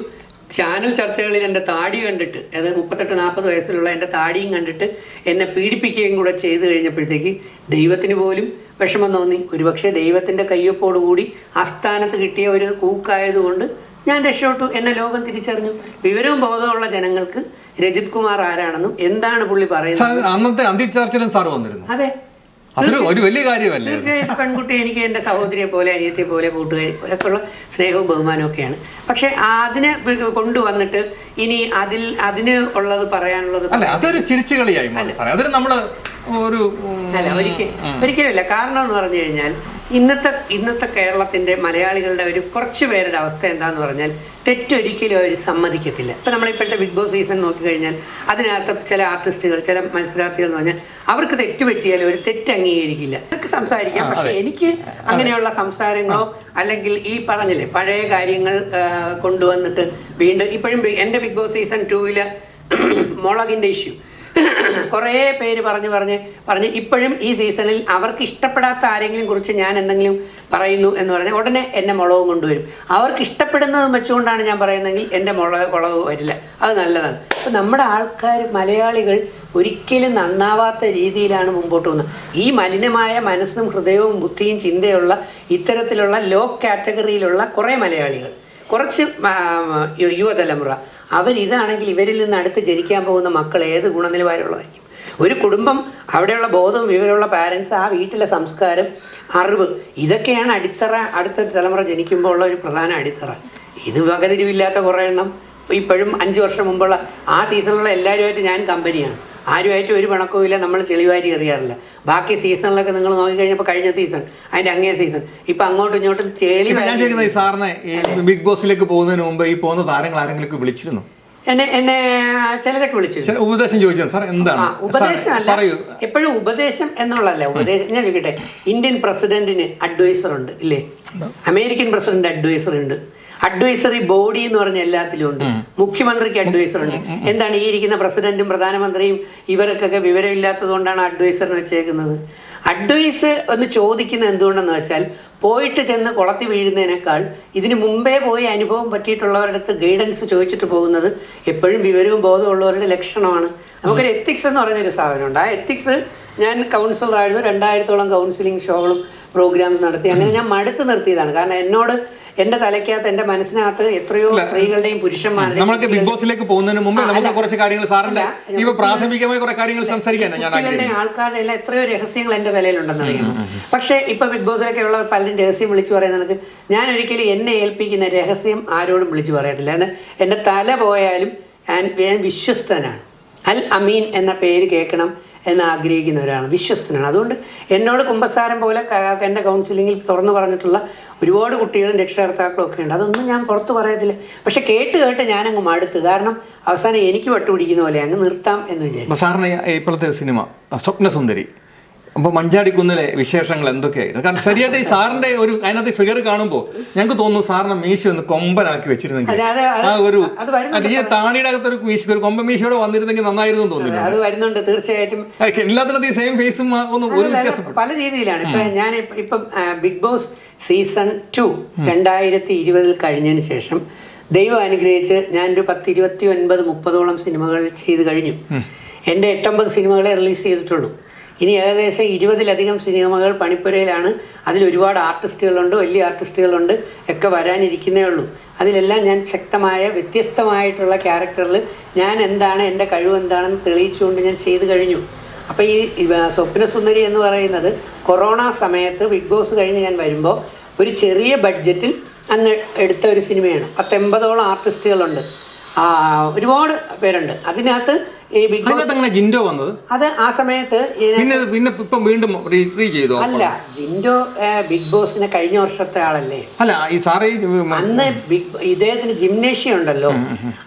ചാനൽ ചർച്ചകളിൽ എൻ്റെ താടി കണ്ടിട്ട്, അതായത് 38-40 വയസ്സിലുള്ള എൻ്റെ താടിയും കണ്ടിട്ട് എന്നെ പീഡിപ്പിക്കുകയും കൂടെ ചെയ്തു കഴിഞ്ഞപ്പോഴത്തേക്ക് ദൈവത്തിന് പോലും വിഷമം തോന്നി. ഒരുപക്ഷെ ദൈവത്തിൻ്റെ കയ്യൊപ്പോടുകൂടി ആസ്ഥാനത്ത് കിട്ടിയ ഒരു കൂക്കായതുകൊണ്ട് ഞാൻ രക്ഷപ്പെട്ടു. എന്നെ ലോകം തിരിച്ചറിഞ്ഞു. വിവരവും ബോധമുള്ള ജനങ്ങൾക്ക് രജിത് കുമാർ ആരാണെന്നും എന്താണ് പുള്ളി പറയുന്നത്. അന്നത്തെ അന്ത്യചർച്ചയിലും സാർ വന്നിരുന്നു. അതെ, ഒരു വലിയ കാര്യമല്ലേ? തീർച്ചയായിട്ടും പെൺകുട്ടി എനിക്ക് എൻ്റെ സഹോദരിയെ പോലെ, അനിയത്തെ പോലെ, കൂട്ടുകാരി പോലെയൊക്കെ ഉള്ള സ്നേഹവും ബഹുമാനവും ഒക്കെയാണ്. പക്ഷെ അതിനെ കൊണ്ടുവന്നിട്ട് ഇനി അതിന് ഉള്ളത് പറയാനുള്ളത് അതൊരു ചിരിച്ചുകളിയായി. അതിന് നമ്മള് അല്ല, ഒരിക്കലുമില്ല. കാരണം എന്ന് പറഞ്ഞു കഴിഞ്ഞാൽ ഇന്നത്തെ കേരളത്തിൻ്റെ മലയാളികളുടെ ഒരു കുറച്ച് പേരുടെ അവസ്ഥ എന്താന്ന് പറഞ്ഞാൽ തെറ്റൊരിക്കലും അവർ സമ്മതിക്കത്തില്ല. ഇപ്പം നമ്മളിപ്പോഴത്തെ ബിഗ് ബോസ് സീസൺ നോക്കിക്കഴിഞ്ഞാൽ അതിനകത്ത് ചില ആർട്ടിസ്റ്റുകൾ, ചില മത്സരാർത്ഥികൾ എന്ന് പറഞ്ഞാൽ അവർക്ക് തെറ്റ് പറ്റിയാലും ഒരു തെറ്റ് അംഗീകരിക്കില്ല. അവർക്ക് സംസാരിക്കാം. പക്ഷെ എനിക്ക് അങ്ങനെയുള്ള സംസാരങ്ങളോ അല്ലെങ്കിൽ ഈ പറഞ്ഞില്ലേ പഴയ കാര്യങ്ങൾ കൊണ്ടുവന്നിട്ട് വീണ്ടും ഇപ്പോഴും എൻ്റെ ബിഗ് ബോസ് സീസൺ 2 മുളകിൻ്റെ ഇഷ്യൂ കുറേ പേര് പറഞ്ഞ് ഇപ്പോഴും ഈ സീസണിൽ അവർക്ക് ഇഷ്ടപ്പെടാത്ത ആരെങ്കിലും കുറിച്ച് ഞാൻ എന്തെങ്കിലും പറയുന്നു എന്ന് പറഞ്ഞാൽ ഉടനെ എന്നെ മുളകും കൊണ്ടുവരും. അവർക്ക് ഇഷ്ടപ്പെടുന്നത് വെച്ചുകൊണ്ടാണ് ഞാൻ പറയുന്നതെങ്കിൽ എൻ്റെ മുളക് വരില്ല. അത് നല്ലതാണ്. അപ്പോൾ നമ്മുടെ ആൾക്കാർ, മലയാളികൾ ഒരിക്കലും നന്നാവാത്ത രീതിയിലാണ് മുമ്പോട്ട് പോകുന്നത്. ഈ മലിനമായ മനസ്സും ഹൃദയവും ബുദ്ധിയും ചിന്തയുള്ള ഇത്തരത്തിലുള്ള ലോ കാറ്റഗറിയിലുള്ള കുറേ മലയാളികൾ, കുറച്ച് യുവതലമുറ, അവരിതാണെങ്കിൽ ഇവരിൽ നിന്ന് അടുത്ത് ജനിക്കാൻ പോകുന്ന മക്കൾ ഏത് ഗുണനിലവാരമുള്ളതായിരിക്കും? ഒരു കുടുംബം, അവിടെയുള്ള ബോധവും വിവരമുള്ള പാരൻസ്, ആ വീട്ടിലെ സംസ്കാരം, അറിവ്, ഇതൊക്കെയാണ് അടിത്തറ. അടുത്ത തലമുറ ജനിക്കുമ്പോൾ ഉള്ള ഒരു പ്രധാന അടിത്തറ. ഇത് വകതിരിവില്ലാത്ത കുറേ എണ്ണം ഇപ്പോഴും 5 വർഷം മുമ്പുള്ള ആ സീസണിലുള്ള എല്ലാവരുമായിട്ട് ഞാൻ കമ്പനിയാണ്. ആരുമായിട്ട് ഒരു പിണക്കവും ഇല്ല. നമ്മൾ ചെളിവാരി എറിയാറില്ല. ബാക്കി സീസണിലൊക്കെ നിങ്ങൾ നോക്കിക്കഴിഞ്ഞപ്പോൾ കഴിഞ്ഞ സീസൺ, അതിൻ്റെ അങ്ങേ സീസൺ, ഇപ്പം അങ്ങോട്ടും ഇങ്ങോട്ടും ചെളി. ഞാൻ ചോദിക്കുന്നത് സാറിനെ ബിഗ് ബോസിലേക്ക് പോകുന്നതിന് മുമ്പ് ഈ പോകുന്ന താരങ്ങൾ ആരെങ്കിലും വിളിച്ചിരുന്നു? എന്നെ ചിലരൊക്കെ വിളിച്ചു ഉപദേശം ചോദിച്ചത് സാർ എന്താണ്? ഉപദേശം അല്ല, എപ്പോഴും ഉപദേശം എന്നുള്ളതല്ല. ഉപദേശം ഞാൻ ചോദിക്കട്ടെ, ഇന്ത്യൻ പ്രസിഡന്റിന് അഡ്വൈസർ ഉണ്ട് ഇല്ലേ? അമേരിക്കൻ പ്രസിഡന്റ് അഡ്വൈസർ ഉണ്ട്. അഡ്വൈസറി ബോഡി എന്ന് പറഞ്ഞ എല്ലാത്തിലും ഉണ്ട്. മുഖ്യമന്ത്രിക്ക് അഡ്വൈസർ ഉണ്ട്. എന്താണ് ഈ ഇരിക്കുന്ന പ്രസിഡന്റും പ്രധാനമന്ത്രിയും ഇവർക്കൊക്കെ വിവരമില്ലാത്തത് കൊണ്ടാണ് അഡ്വൈസറിന് വെച്ചേക്കുന്നത്? അഡ്വൈസ് ഒന്ന് ചോദിക്കുന്നത് എന്തുകൊണ്ടെന്ന് വെച്ചാൽ പോയിട്ട് ചെന്ന് കുളത്തി വീഴുന്നതിനേക്കാൾ ഇതിന് മുമ്പേ പോയി അനുഭവം പറ്റിയിട്ടുള്ളവരുടെ അടുത്ത് ഗൈഡൻസ് ചോദിച്ചിട്ട് പോകുന്നത് എപ്പോഴും വിവരവും ബോധമുള്ളവരുടെ ലക്ഷണമാണ്. നമുക്കൊരു എത്തിക്സ് എന്ന് പറഞ്ഞൊരു സാധനമുണ്ട്. ആ എത്തിക്സ്, ഞാൻ കൗൺസിലറായിരുന്നു, 2000-ഓളം കൗൺസിലിംഗ് ഷോകളും പ്രോഗ്രാംസ് നടത്തി. അങ്ങനെ ഞാൻ മടുത്ത് നിർത്തിയതാണ്. കാരണം എന്നോട് എന്റെ തലയ്ക്കകത്ത് എന്റെ മനസ്സിനകത്ത് എത്രയോ സ്ത്രീകളുടെയും പുരുഷന്മാരുടെയും നമ്മളൊക്കെ ബിഗ് ബോസിലേക്ക് പോകുന്നതിന് മുമ്പ് നമുക്ക് കുറച്ച് കാര്യങ്ങൾ സാറിന്റെ ഇപ്പൊ പ്രാഥമികമായ കുറെ കാര്യങ്ങൾ സംസാരിക്കാനാണ് ഞാൻ ആഗ്രഹിക്കുന്നത്. ആൾക്കാരുടെ എല്ലാം എത്രയോ രഹസ്യങ്ങൾ എന്റെ തലയിലുണ്ടെന്ന് അറിയാമോ. പക്ഷെ ഇപ്പൊ ബിഗ് ബോസിലൊക്കെ ഉള്ള പലരും രഹസ്യം വിളിച്ചു പറയുന്നത് ഞാൻ ഒരിക്കലും എന്നെ ഏൽപ്പിക്കുന്ന രഹസ്യം ആരോടും വിളിച്ചു പറയത്തില്ല. എന്റെ തല പോയാലും ഞാൻ വിശ്വസ്തനാണ്. അൽ അമീൻ എന്ന പേര് കേൾക്കണം എന്ന് ആഗ്രഹിക്കുന്നവരാണ്, വിശ്വസ്തനാണ്. അതുകൊണ്ട് എന്നോട് കുമ്പസാരം പോലെ എൻ്റെ കൗൺസിലിങ്ങിൽ തുറന്നു പറഞ്ഞിട്ടുള്ള ഒരുപാട് കുട്ടികളും രക്ഷകർത്താക്കളും ഒക്കെ ഉണ്ട്. അതൊന്നും ഞാൻ പുറത്ത് പറയത്തില്ല. പക്ഷെ കേട്ട് ഞാനങ്ങ് മടുത്ത്. കാരണം അവസാനം എനിക്ക് വട്ടുപിടിക്കുന്ന പോലെ അങ്ങ് നിർത്താം എന്ന് വിചാരിച്ചു. സാറിന് ഇപ്പോഴത്തെ സിനിമ സ്വപ്നസുന്ദരി, അപ്പോൾ മഞ്ചാടിക്കുന്നിലെ വിശേഷങ്ങൾ എന്തൊക്കെയായിരുന്നു? കാരണം ശരിയായിട്ട് ഈ സാറിന്റെ ഒരു അതിനകത്ത് ഫിഗർ കാണുമ്പോൾ ഞങ്ങൾക്ക് തോന്നുന്നു സാറിന് മീശ ഒന്ന് കൊമ്പനാക്കി വെച്ചിരുന്നെങ്കിൽ ആ ഒരു ഈ താടിയുടെ അകത്തൊരു മീശ, ഒരു കൊമ്പ മീശയോടെ വന്നിരുന്നെങ്കിൽ നന്നായിരുന്നു തോന്നുന്നു. അത് വരുന്നുണ്ട് തീർച്ചയായിട്ടും. എല്ലാത്തിനും ഈ സെയിം ഫേസും ഒന്നും ഒരു വ്യത്യാസം പല രീതിയിലാണ്. ഇപ്പൊ ഞാൻ ഇപ്പം ബിഗ് ബോസ് സീസൺ 2 2020 കഴിഞ്ഞതിന് ശേഷം ദൈവം അനുഗ്രഹിച്ച് ഞാനൊരു 29-30 സിനിമകൾ ചെയ്ത് കഴിഞ്ഞു. എൻ്റെ 8-9 സിനിമകളെ റിലീസ് ചെയ്തിട്ടുള്ളൂ. ഇനി ഏകദേശം 20-ലധികം സിനിമകൾ പണിപ്പുരയിലാണ്. അതിൽ ഒരുപാട് ആർട്ടിസ്റ്റുകളുണ്ട്, വലിയ ആർട്ടിസ്റ്റുകളുണ്ട്, ഒക്കെ വരാനിരിക്കുന്നേ ഉള്ളൂ. അതിലെല്ലാം ഞാൻ ശക്തമായ വ്യത്യസ്തമായിട്ടുള്ള ക്യാരക്ടറിൽ ഞാൻ എന്താണ്, എൻ്റെ കഴിവ് എന്താണെന്ന് തെളിയിച്ചുകൊണ്ട് ഞാൻ ചെയ്തു കഴിഞ്ഞു. അപ്പോൾ ഈ സ്വപ്നസുന്ദരി എന്ന് പറയുന്നത് കൊറോണ സമയത്ത് ബിഗ് ബോസ് കഴിഞ്ഞ് ഞാൻ വരുമ്പോൾ ഒരു ചെറിയ ബഡ്ജറ്റിൽ അന്ന് എടുത്ത ഒരു സിനിമയാണ്. 10-80ഓളം ആർട്ടിസ്റ്റുകളുണ്ട്, ഒരുപാട് പേരുണ്ട്. അതിനകത്ത് ഈ ബിഗ് ബോസ് ജിൻഡോ വന്നത് അത് ആ സമയത്ത് വീണ്ടും ചെയ്തു. അല്ല, ജിൻഡോ ബിഗ് ബോസിന് കഴിഞ്ഞ വർഷത്തെ ആളല്ലേ. അല്ല, ഈ സാറേ അന്ന് ഇദ്ദേഹത്തിന് ജിംനേഷ്യം ഉണ്ടല്ലോ.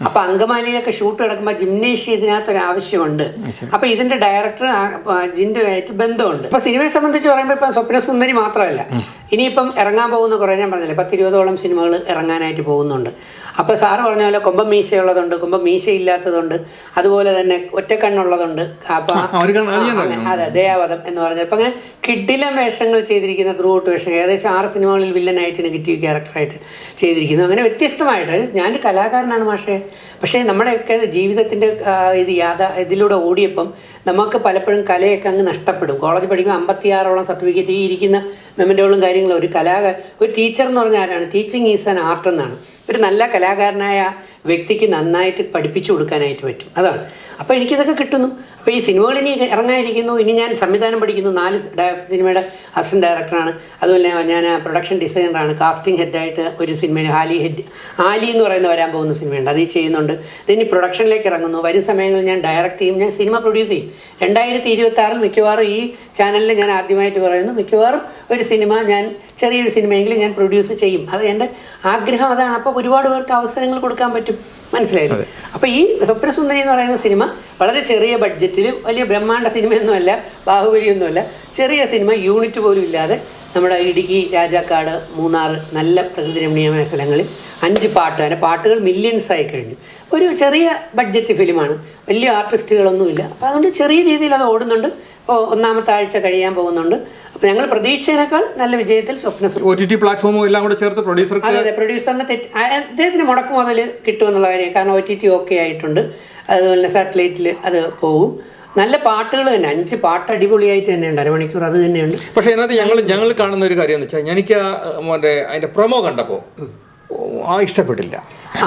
അപ്പൊ അങ്കമാലിയിലൊക്കെ ഷൂട്ട് കിടക്കുമ്പോൾ ജിംനേഷ്യം ഇതിനകത്തൊരു ആവശ്യമുണ്ട്. അപ്പൊ ഇതിന്റെ ഡയറക്ടർ ജിൻഡോ ആയിട്ട് ബന്ധമുണ്ട്. അപ്പൊ സിനിമയെ സംബന്ധിച്ച് പറയുമ്പോൾ ഇപ്പൊ സ്വപ്നസുന്ദരി മാത്രമല്ല, ഇനിയിപ്പം ഇറങ്ങാൻ പോകുന്ന കുറേ ഞാൻ പറഞ്ഞില്ലേ 10-20ഓളം സിനിമകൾ ഇറങ്ങാനായിട്ട് പോകുന്നുണ്ട്. അപ്പോൾ സാറ് പറഞ്ഞ പോലെ കൊമ്പം മീശയുള്ളതുണ്ട്, കൊമ്പം മീശ ഇല്ലാത്തതുണ്ട്, അതുപോലെ തന്നെ ഒറ്റക്കണ്ണുള്ളതുണ്ട്. അപ്പം അതെ, ദയാവധം എന്ന് പറഞ്ഞത്. അപ്പം അങ്ങനെ കിഡിലം വേഷങ്ങൾ ചെയ്തിരിക്കുന്ന ത്രൂഔട്ട് വേഷം, ഏകദേശം 6 സിനിമകളിൽ വില്ലനായിട്ട് നെഗറ്റീവ് ക്യാരക്ടറായിട്ട് ചെയ്തിരിക്കുന്നു. അങ്ങനെ വ്യത്യസ്തമായിട്ട് ഞാനൊരു കലാകാരനാണ് മാഷേ. പക്ഷേ നമ്മുടെയൊക്കെ ജീവിതത്തിൻ്റെ ഇതിലൂടെ ഓടിയപ്പം നമുക്ക് പലപ്പോഴും കലയൊക്കെ അങ്ങ് നഷ്ടപ്പെടും. കോളേജ് പഠിക്കുമ്പോൾ 56ഓളം സർട്ടിഫിക്കറ്റ്, ഈ ഇരിക്കുന്ന മെമ്മൻറ്റോളും കാര്യങ്ങളും. ഒരു ടീച്ചർ എന്ന് പറഞ്ഞാൽ ആരാണ്? ടീച്ചിങ് ഈസ് ആൻ ആർട്ട് എന്നാണ്. ഒരു നല്ല കലാകാരനായ വ്യക്തിക്ക് നന്നായിട്ട് പഠിപ്പിച്ചു കൊടുക്കാനായിട്ട് പറ്റും. അതാണ്. അപ്പോൾ എനിക്കിതൊക്കെ കിട്ടുന്നു. അപ്പോൾ ഈ സിനിമകൾ ഇനി ഇറങ്ങാനിരിക്കുന്നു. ഇനി ഞാൻ സംവിധാനം പഠിക്കുന്നു. 4 സിനിമയുടെ അസിസ്റ്റന്റ് ഡയറക്ടറാണ്. അതുപോലെ ഞാൻ പ്രൊഡക്ഷൻ ഡിസൈനറാണ്. കാസ്റ്റിംഗ് ഹെഡായിട്ട് ഒരു സിനിമയിൽ ആലി എന്ന് പറയുന്ന വരാൻ പോകുന്ന സിനിമയുണ്ട്, അത് ചെയ്യുന്നുണ്ട്. ഇതിനി പ്രൊഡക്ഷനിലേക്ക് ഇറങ്ങുന്നു. വരും സമയങ്ങളിൽ ഞാൻ ഡയറക്റ്റ് ചെയ്യും, ഞാൻ സിനിമ പ്രൊഡ്യൂസ് ചെയ്യും. 2026 മിക്കവാറും ഈ ചാനലിൽ ഞാൻ ആദ്യമായിട്ട് പറയുന്നു, മിക്കവാറും ഒരു സിനിമ ഞാൻ ചെറിയൊരു സിനിമയെങ്കിലും ഞാൻ പ്രൊഡ്യൂസ് ചെയ്യും. അത് എൻ്റെ ആഗ്രഹം അതാണ്. അപ്പോൾ ഒരുപാട് പേർക്ക് അവസരങ്ങൾ കൊടുക്കാൻ പറ്റും. മനസ്സിലായില്ലേ? അപ്പോൾ ഈ സ്വപ്നസുന്ദരി എന്ന് പറയുന്ന സിനിമ വളരെ ചെറിയ ബഡ്ജറ്റിൽ, വലിയ ബ്രഹ്മാണ്ഡ സിനിമയൊന്നുമല്ല, ബാഹുബലിയൊന്നുമല്ല, ചെറിയ സിനിമ, യൂണിറ്റ് പോലും ഇല്ലാതെ നമ്മുടെ ഇടുക്കി, രാജാക്കാട്, മൂന്നാർ നല്ല പ്രകൃതി രമണീയമായ സ്ഥലങ്ങളിൽ 5 പാട്ട്, അതിൻ്റെ പാട്ടുകൾ മില്യൺസ് ആയി കഴിഞ്ഞു. ഒരു ചെറിയ ബഡ്ജറ്റ് ഫിലിമാണ്, വലിയ ആർട്ടിസ്റ്റുകളൊന്നുമില്ല. അപ്പോൾ അതുകൊണ്ട് ചെറിയ രീതിയിൽ അത് ഓടുന്നുണ്ട്. ഇപ്പോൾ 1ാമത്തെ ആഴ്ച കഴിയാൻ പോകുന്നുണ്ട്. അപ്പോൾ ഞങ്ങൾ പ്രതീക്ഷയേക്കാൾ നല്ല വിജയത്തിൽ OTT പ്ലാറ്റ്ഫോമും എല്ലാം കൂടെ ചേർത്ത് പ്രൊഡ്യൂസറിന് അദ്ദേഹത്തിന് മുടക്ക് മുതൽ കിട്ടുമെന്നുള്ള കാര്യം. കാരണം OTT ഓക്കെ ആയിട്ടുണ്ട്. അതുപോലെ സാറ്റലൈറ്റിൽ അത് പോകും. നല്ല പാട്ടുകൾ തന്നെ, 5 പാട്ട് അടിപൊളിയായിട്ട് തന്നെയുണ്ട്, അരമണിക്കൂർ അത് തന്നെയുണ്ട്. പക്ഷേ ഇതിനകത്ത് ഞങ്ങൾ കാണുന്ന ഒരു കാര്യം എന്ന് വെച്ചാൽ, എനിക്ക് അതിൻ്റെ പ്രൊമോ കണ്ടപ്പോൾ ഇഷ്ടപ്പെട്ടില്ല.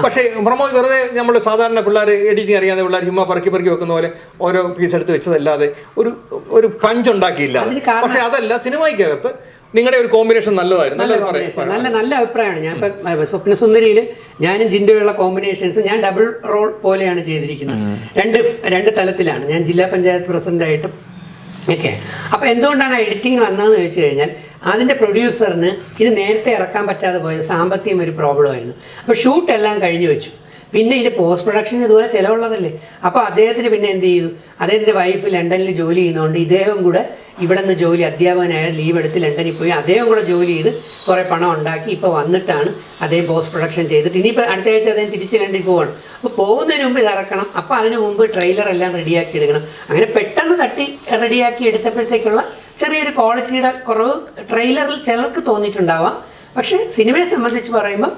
പക്ഷേ പ്രൊമോ വെറുതെ നമ്മൾ സാധാരണ പിള്ളേർ എഡിറ്റിംഗ് അറിയാതെ പിള്ളേർ ചുമ്മാ പറക്കി വെക്കുന്ന പോലെ ഓരോ പീസ് എടുത്ത് വെച്ചതല്ലാതെ ഒരു പഞ്ച് ഉണ്ടാക്കിയില്ല. പക്ഷെ അതല്ല, സിനിമയ്ക്കകത്ത് നിങ്ങളുടെ ഒരു കോമ്പിനേഷൻ നല്ലതായിരുന്നു. നല്ല അഭിപ്രായമാണ്. ഞാൻ ഇപ്പം സ്വപ്നസുന്ദരിയിൽ ഞാനും ജിൻഡോയുള്ള കോമ്പിനേഷൻസ് ഞാൻ ഡബിൾ റോൾ പോലെയാണ് ചെയ്തിരിക്കുന്നത്. രണ്ട് തലത്തിലാണ്. ഞാൻ ജില്ലാ പഞ്ചായത്ത് പ്രസിഡന്റായിട്ടും ഒക്കെ. അപ്പോൾ എന്തുകൊണ്ടാണ് എഡിറ്റിംഗ് വന്നതെന്ന് ചോദിച്ചു കഴിഞ്ഞാൽ, അതിൻ്റെ പ്രൊഡ്യൂസറിന് ഇത് നേരത്തെ ഇറക്കാൻ പറ്റാതെ പോയത് സാമ്പത്തികം ഒരു പ്രോബ്ലമായിരുന്നു. അപ്പോൾ ഷൂട്ടെല്ലാം കഴിഞ്ഞു വെച്ചു. പിന്നെ ഇതിൻ്റെ പോസ്റ്റ് പ്രൊഡക്ഷൻ ഇതുപോലെ ചിലവുള്ളതല്ലേ. അപ്പോൾ അദ്ദേഹത്തിന് പിന്നെ എന്ത് ചെയ്തു, അദ്ദേഹത്തിൻ്റെ വൈഫ് ലണ്ടനിൽ ജോലി ചെയ്യുന്നതുകൊണ്ട് ഇദ്ദേഹം കൂടെ ഇവിടെ നിന്ന് അധ്യാപകനായ ലീവ് എടുത്ത് ലണ്ടനിൽ പോയി അദ്ദേഹം കൂടെ ജോലി ചെയ്ത് കുറേ പണം ഉണ്ടാക്കി ഇപ്പോൾ വന്നിട്ടാണ് അദ്ദേഹം പോസ്റ്റ് പ്രൊഡക്ഷൻ ചെയ്തിട്ട് ഇനിയിപ്പോൾ അടുത്ത ആഴ്ച അദ്ദേഹം തിരിച്ച് ലണ്ടനിൽ പോവാണ്. അപ്പോൾ പോകുന്നതിന് മുമ്പ് ഇത് ഇറക്കണം. അപ്പോൾ അതിന് മുമ്പ് ട്രെയിലർ എല്ലാം റെഡിയാക്കി എടുക്കണം. അങ്ങനെ പെട്ടെന്ന് തട്ടി റെഡിയാക്കി എടുത്തപ്പോഴത്തേക്കുള്ള ചെറിയൊരു ക്വാളിറ്റിയുടെ കുറവ് ട്രെയിലറിൽ ചിലർക്ക് തോന്നിയിട്ടുണ്ടാവാം. പക്ഷേ സിനിമയെ സംബന്ധിച്ച് പറയുമ്പോൾ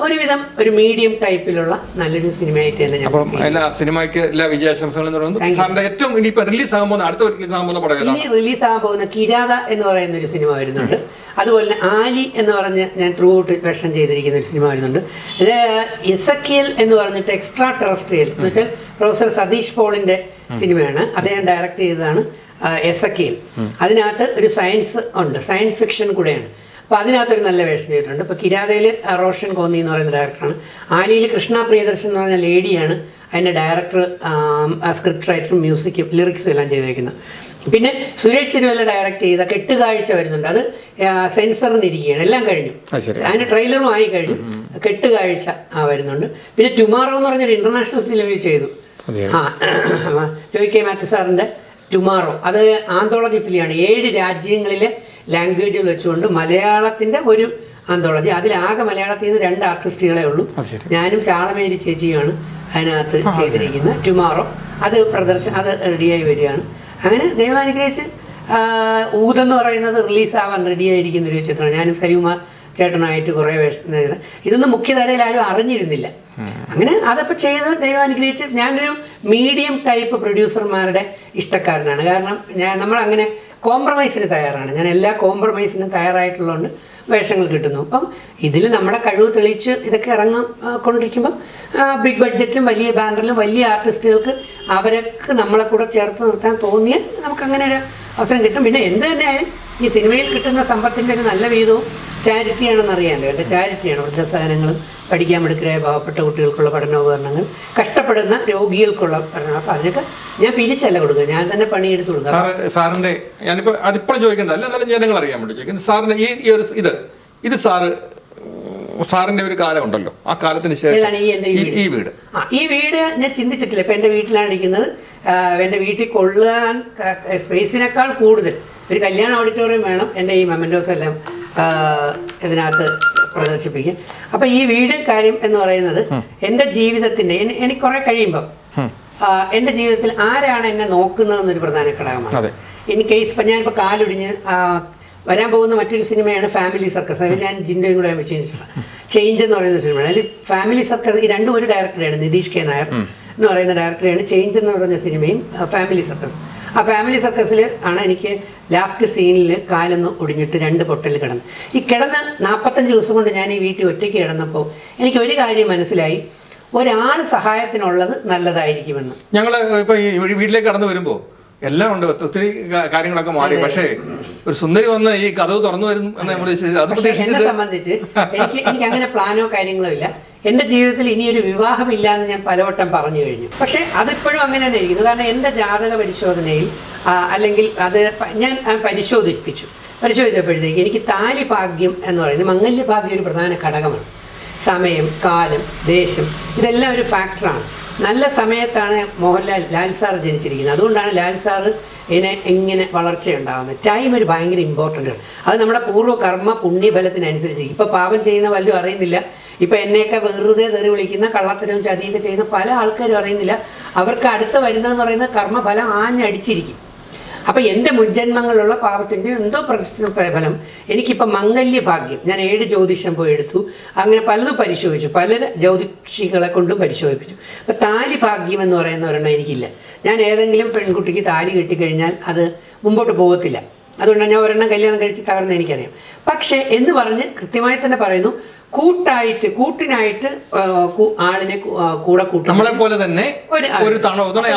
ഒരുവിധം ഒരു മീഡിയം ടൈപ്പിലുള്ള നല്ലൊരു സിനിമയായിട്ട് തന്നെ ഞാൻ അപ്പം എല്ലാ സിനിമയ്ക്ക് എല്ലാ വിജയാശംസകളും തുടർന്ന് സാറിന്റെ ഏറ്റവും ഇനിയിപ്പോ റിലീസ് ആകാൻ പോകുന്ന അടുത്ത റിലീസ് ആകാൻ പോകുന്ന പടം ഇനി റിലീസ് ആകാൻ പോകുന്ന കിരാത എന്ന് പറയുന്ന ഒരു സിനിമ വരുന്നുണ്ട്. അതുപോലെ തന്നെ ആലി എന്ന് പറഞ്ഞ് ഞാൻ ത്രൂ ഔട്ട് വേഷം ചെയ്തിരിക്കുന്ന ഒരു സിനിമ വരുന്നുണ്ട്. ഇത് എസക്കിയൽ എന്ന് പറഞ്ഞിട്ട് എക്സ്ട്രാ ടെറസ്ട്രിയൽ എന്ന് വെച്ചാൽ പ്രൊഫസർ സതീഷ് പോളിന്റെ സിനിമയാണ്. അദ്ദേഹം ഡയറക്റ്റ് ചെയ്തതാണ് എസക്കിയൽ. അതിനകത്ത് ഒരു സയൻസ് ഉണ്ട്, സയൻസ് ഫിക്ഷൻ കൂടെയാണ്. അപ്പോൾ അതിനകത്തൊരു നല്ല വേഷം ചെയ്തിട്ടുണ്ട്. ഇപ്പോൾ കിരാതയിൽ റോഷൻ കോന്നി എന്ന് പറയുന്ന ഡയറക്ടറാണ്. ആലിയിൽ കൃഷ്ണ പ്രിയദർശൻ എന്ന് പറഞ്ഞ ലേഡിയാണ് അതിൻ്റെ ഡയറക്ടർ, സ്ക്രിപ്റ്റ് റൈറ്ററും മ്യൂസിക്കും ലിറിക്സും എല്ലാം ചെയ്തേക്കുന്നത്. പിന്നെ സുരേഷ് സിനിമയിൽ ഡയറക്റ്റ് ചെയ്ത കെട്ടുകാഴ്ച വരുന്നുണ്ട്. അത് സെൻസറിനിരിക്കുകയാണ്, എല്ലാം കഴിഞ്ഞു, അതിൻ്റെ ട്രെയിലറും ആയി കഴിഞ്ഞു. കെട്ടുകാഴ്ച വരുന്നുണ്ട്. പിന്നെ ടുമാറോ എന്ന് പറഞ്ഞൊരു ഇന്റർനാഷണൽ ഫിലിം ചെയ്തു, ജോയ് കെ മാത്യു സാറിൻ്റെ ടുമാറോ. അത് ആന്തോളജി ഫിലിമാണ്. 7 രാജ്യങ്ങളിലെ ലാംഗ്വേജുകൾ വെച്ചുകൊണ്ട് മലയാളത്തിൻ്റെ ഒരു ആന്തോളജി. അതിലാകെ മലയാളത്തിൽ നിന്ന് 2 ആർട്ടിസ്റ്റുകളെ ഉള്ളൂ, ഞാനും ചാളമേരി ചേച്ചിയുമാണ് അതിനകത്ത് ചെയ്തിരിക്കുന്നത്. ടുമാറോ അത് അത് റെഡിയായി വരികയാണ്. അങ്ങനെ ദൈവം അനുഗ്രഹിച്ച് ഊതെന്ന് പറയുന്നത് റിലീസാവാൻ റെഡിയായിരിക്കുന്ന ഒരു ചിത്രമാണ്. ഞാനും സലികുമാർ ചേട്ടനായിട്ട് കുറേ വേഷം. ഇതൊന്നും മുഖ്യധാരയിൽ ആരും അറിഞ്ഞിരുന്നില്ല. അങ്ങനെ അതപ്പോൾ ചെയ്ത് ദൈവം അനുഗ്രഹിച്ച് ഞാനൊരു മീഡിയം ടൈപ്പ് പ്രൊഡ്യൂസർമാരുടെ ഇഷ്ടക്കാരനാണ്. കാരണം നമ്മളങ്ങനെ കോംപ്രമൈസിന് തയ്യാറാണ്. ഞാൻ എല്ലാ കോംപ്രമൈസിനും തയ്യാറായിട്ടുള്ളതുകൊണ്ട് വേഷങ്ങൾ കിട്ടുന്നു. അപ്പം ഇതിൽ നമ്മുടെ കഴിവ് തെളിയിച്ച് ഇതൊക്കെ കൊണ്ടിരിക്കുമ്പം ബിഗ് ബഡ്ജറ്റും വലിയ ബാനറിലും വലിയ ആർട്ടിസ്റ്റുകൾക്ക് അവരൊക്കെ നമ്മളെ കൂടെ ചേർത്ത് നിർത്താൻ തോന്നിയാൽ നമുക്കങ്ങനെ ഒരു അവസരം കിട്ടും. പിന്നെ എന്ത് തന്നെയായാലും ഈ സിനിമയിൽ കിട്ടുന്ന സമ്പത്തിൻ്റെ ഒരു നല്ല വീതവും ചാരിറ്റിയാണെന്ന് അറിയാമല്ലോ. എൻ്റെ ചാരിറ്റിയാണ്. വൃദ്ധസദനങ്ങളും പഠിക്കാൻ മിടുക്കരായ പാവപ്പെട്ട കുട്ടികൾക്കുള്ള പഠനോപകരണങ്ങൾ, കഷ്ടപ്പെടുന്ന രോഗികൾക്കുള്ള പഠനം. അപ്പം അതിനൊക്കെ ഞാൻ പിരിച്ചല്ല കൊടുക്കുക, ഞാൻ തന്നെ പണിയെടുത്ത് കൊടുക്കുക. സാറിൻ്റെ ഞാനിപ്പോൾ അതിപ്പോൾ ചോദിക്കണ്ട, അല്ല എന്നാലും ജനങ്ങൾ അറിയാൻ വേണ്ടി ചോദിക്കുന്നത്. സാറിൻ്റെ ഈ ഒരു ഇത് സാറിൻ്റെ ഒരു കാലം ഉണ്ടല്ലോ, ആ കാലത്തിന് ശേഷം ഈ വീട് ഞാൻ ചിന്തിച്ചിട്ടില്ല. ഇപ്പം എൻ്റെ വീട്ടിലാണ് ഇരിക്കുന്നത്. എൻ്റെ വീട്ടിൽ കൊള്ളാൻ സ്പേസിനേക്കാൾ കൂടുതൽ ഒരു കല്യാണ ഓഡിറ്റോറിയം വേണം എൻ്റെ ഈ മെമൻറ്റോസ് എല്ലാം ഇതിനകത്ത് പ്രദർശിപ്പിക്കാൻ. അപ്പം ഈ വീട് കാര്യം എന്ന് പറയുന്നത് എൻ്റെ ജീവിതത്തിൻ്റെ എനിക്ക് കുറേ കഴിയുമ്പം എൻ്റെ ജീവിതത്തിൽ ആരാണ് എന്നെ നോക്കുന്നതെന്നൊരു പ്രധാന ഘടകമാണ്. ഇൻ കേസ് ഇപ്പം ഞാനിപ്പോൾ കാലൊടിഞ്ഞ് വരാൻ പോകുന്ന മറ്റൊരു സിനിമയാണ് ഫാമിലി സർക്കസ്. അതിൽ ഞാൻ ജിൻഡോയും കൂടെ ചേഞ്ച് എന്ന് പറയുന്ന സിനിമയാണ്. അതിൽ ഫാമിലി സർക്കസ് ഈ രണ്ടും ഒരു ഡയറക്ടറാണ്, നിതീഷ് കെ നായർ എന്ന് പറയുന്ന ഡയറക്ടറാണ്. ചേഞ്ച് എന്ന് പറയുന്ന സിനിമയും ഫാമിലി സർക്കസ്. ആ ഫാമിലി സർക്കസിൽ ആണ് എനിക്ക് ലാസ്റ്റ് സീനിൽ കാലൊന്ന് ഒടിഞ്ഞിട്ട് 2 പൊട്ടൽ കിടന്നു. ഈ കിടന്ന് 45 ദിവസം കൊണ്ട് ഞാൻ ഈ വീട്ടിൽ ഒറ്റയ്ക്ക് കിടന്നപ്പോൾ എനിക്ക് ഒരു കാര്യം മനസ്സിലായി, ഒരാൾ സഹായത്തിനുള്ളത് നല്ലതായിരിക്കുമെന്ന്. ഞങ്ങൾ ഇപ്പോൾ ഈ വീട്ടിലേക്ക് കടന്നു വരുമ്പോൾ എല്ലാം ഉണ്ട്, ഒത്തിരി കാര്യങ്ങളൊക്കെ മാറി. പക്ഷേ ഒരു സുന്ദരി വന്ന് ഈ കഥവ് തുറന്നു വരും എന്ന് നമ്മൾ എന്നെ സംബന്ധിച്ച് എനിക്ക് അങ്ങനെ പ്ലാനോ കാര്യങ്ങളോ ഇല്ല. എൻ്റെ ജീവിതത്തിൽ ഇനിയൊരു വിവാഹമില്ല എന്ന് ഞാൻ പലവട്ടം പറഞ്ഞു കഴിഞ്ഞു. പക്ഷേ അതിപ്പോഴും അങ്ങനെ തന്നെ ഇരിക്കുന്നു. കാരണം എൻ്റെ ജാതക പരിശോധനയിൽ അല്ലെങ്കിൽ അത് ഞാൻ പരിശോധിച്ചപ്പോഴത്തേക്ക് എനിക്ക് താലി ഭാഗ്യം എന്ന് പറയുന്നത് മംഗല്യഭാഗ്യം ഒരു പ്രധാന ഘടകമാണ്. സമയം, കാലം, ദേശം ഇതെല്ലാം ഒരു ഫാക്ടറാണ്. നല്ല സമയത്താണ് ലാൽ സാർ ജനിച്ചിരിക്കുന്നത്. അതുകൊണ്ടാണ് ലാൽ സാറ് ഇങ്ങനെ വളർച്ചയുണ്ടാകുന്നത്. ടൈം ഒരു ഭയങ്കര ഇമ്പോർട്ടൻ്റ് ആണ്. അത് നമ്മുടെ പൂർവ്വ കർമ്മ പുണ്യഫലത്തിനനുസരിച്ച്. ഇപ്പോൾ പാപം ചെയ്യുന്ന വല്ലതും അറിയുന്നില്ല. ഇപ്പം എന്നെയൊക്കെ വെറുതെ തെറി വിളിക്കുന്ന കള്ളത്തരവും ചതിയൊക്കെ ചെയ്യുന്ന പല ആൾക്കാരും അറിയുന്നില്ല. അവർക്ക് അടുത്ത് വരുന്നതെന്ന് പറയുന്നത് കർമ്മഫലം ആഞ്ഞടിച്ചിരിക്കും. അപ്പം എൻ്റെ മുൻജന്മങ്ങളിലുള്ള പാപത്തിൻ്റെ എന്തോ പ്രതിഷ്ഠ ഫലം എനിക്കിപ്പോൾ മംഗല്യഭാഗ്യം. ഞാൻ 7 ജ്യോതിഷം പോയി എടുത്തു, അങ്ങനെ പലതും പരിശോധിച്ചു, പല ജ്യോതിഷികളെ കൊണ്ടും പരിശോധിപ്പിച്ചു. അപ്പം താലി ഭാഗ്യം എന്ന് പറയുന്ന ഒരെണ്ണം എനിക്കില്ല. ഞാൻ ഏതെങ്കിലും പെൺകുട്ടിക്ക് താലി കെട്ടിക്കഴിഞ്ഞാൽ അത് മുമ്പോട്ട് പോകത്തില്ല. അതുകൊണ്ടാണ് ഞാൻ ഒരെണ്ണം കല്യാണം കഴിച്ച് തകർന്ന് എനിക്കറിയാം. പക്ഷേ എന്ന് പറഞ്ഞ് കൃത്യമായി തന്നെ പറയുന്നു, കൂട്ടിനായിട്ട് ആളിനെ കൂടെ കൂട്ടും. നമ്മളെ പോലെ തന്നെ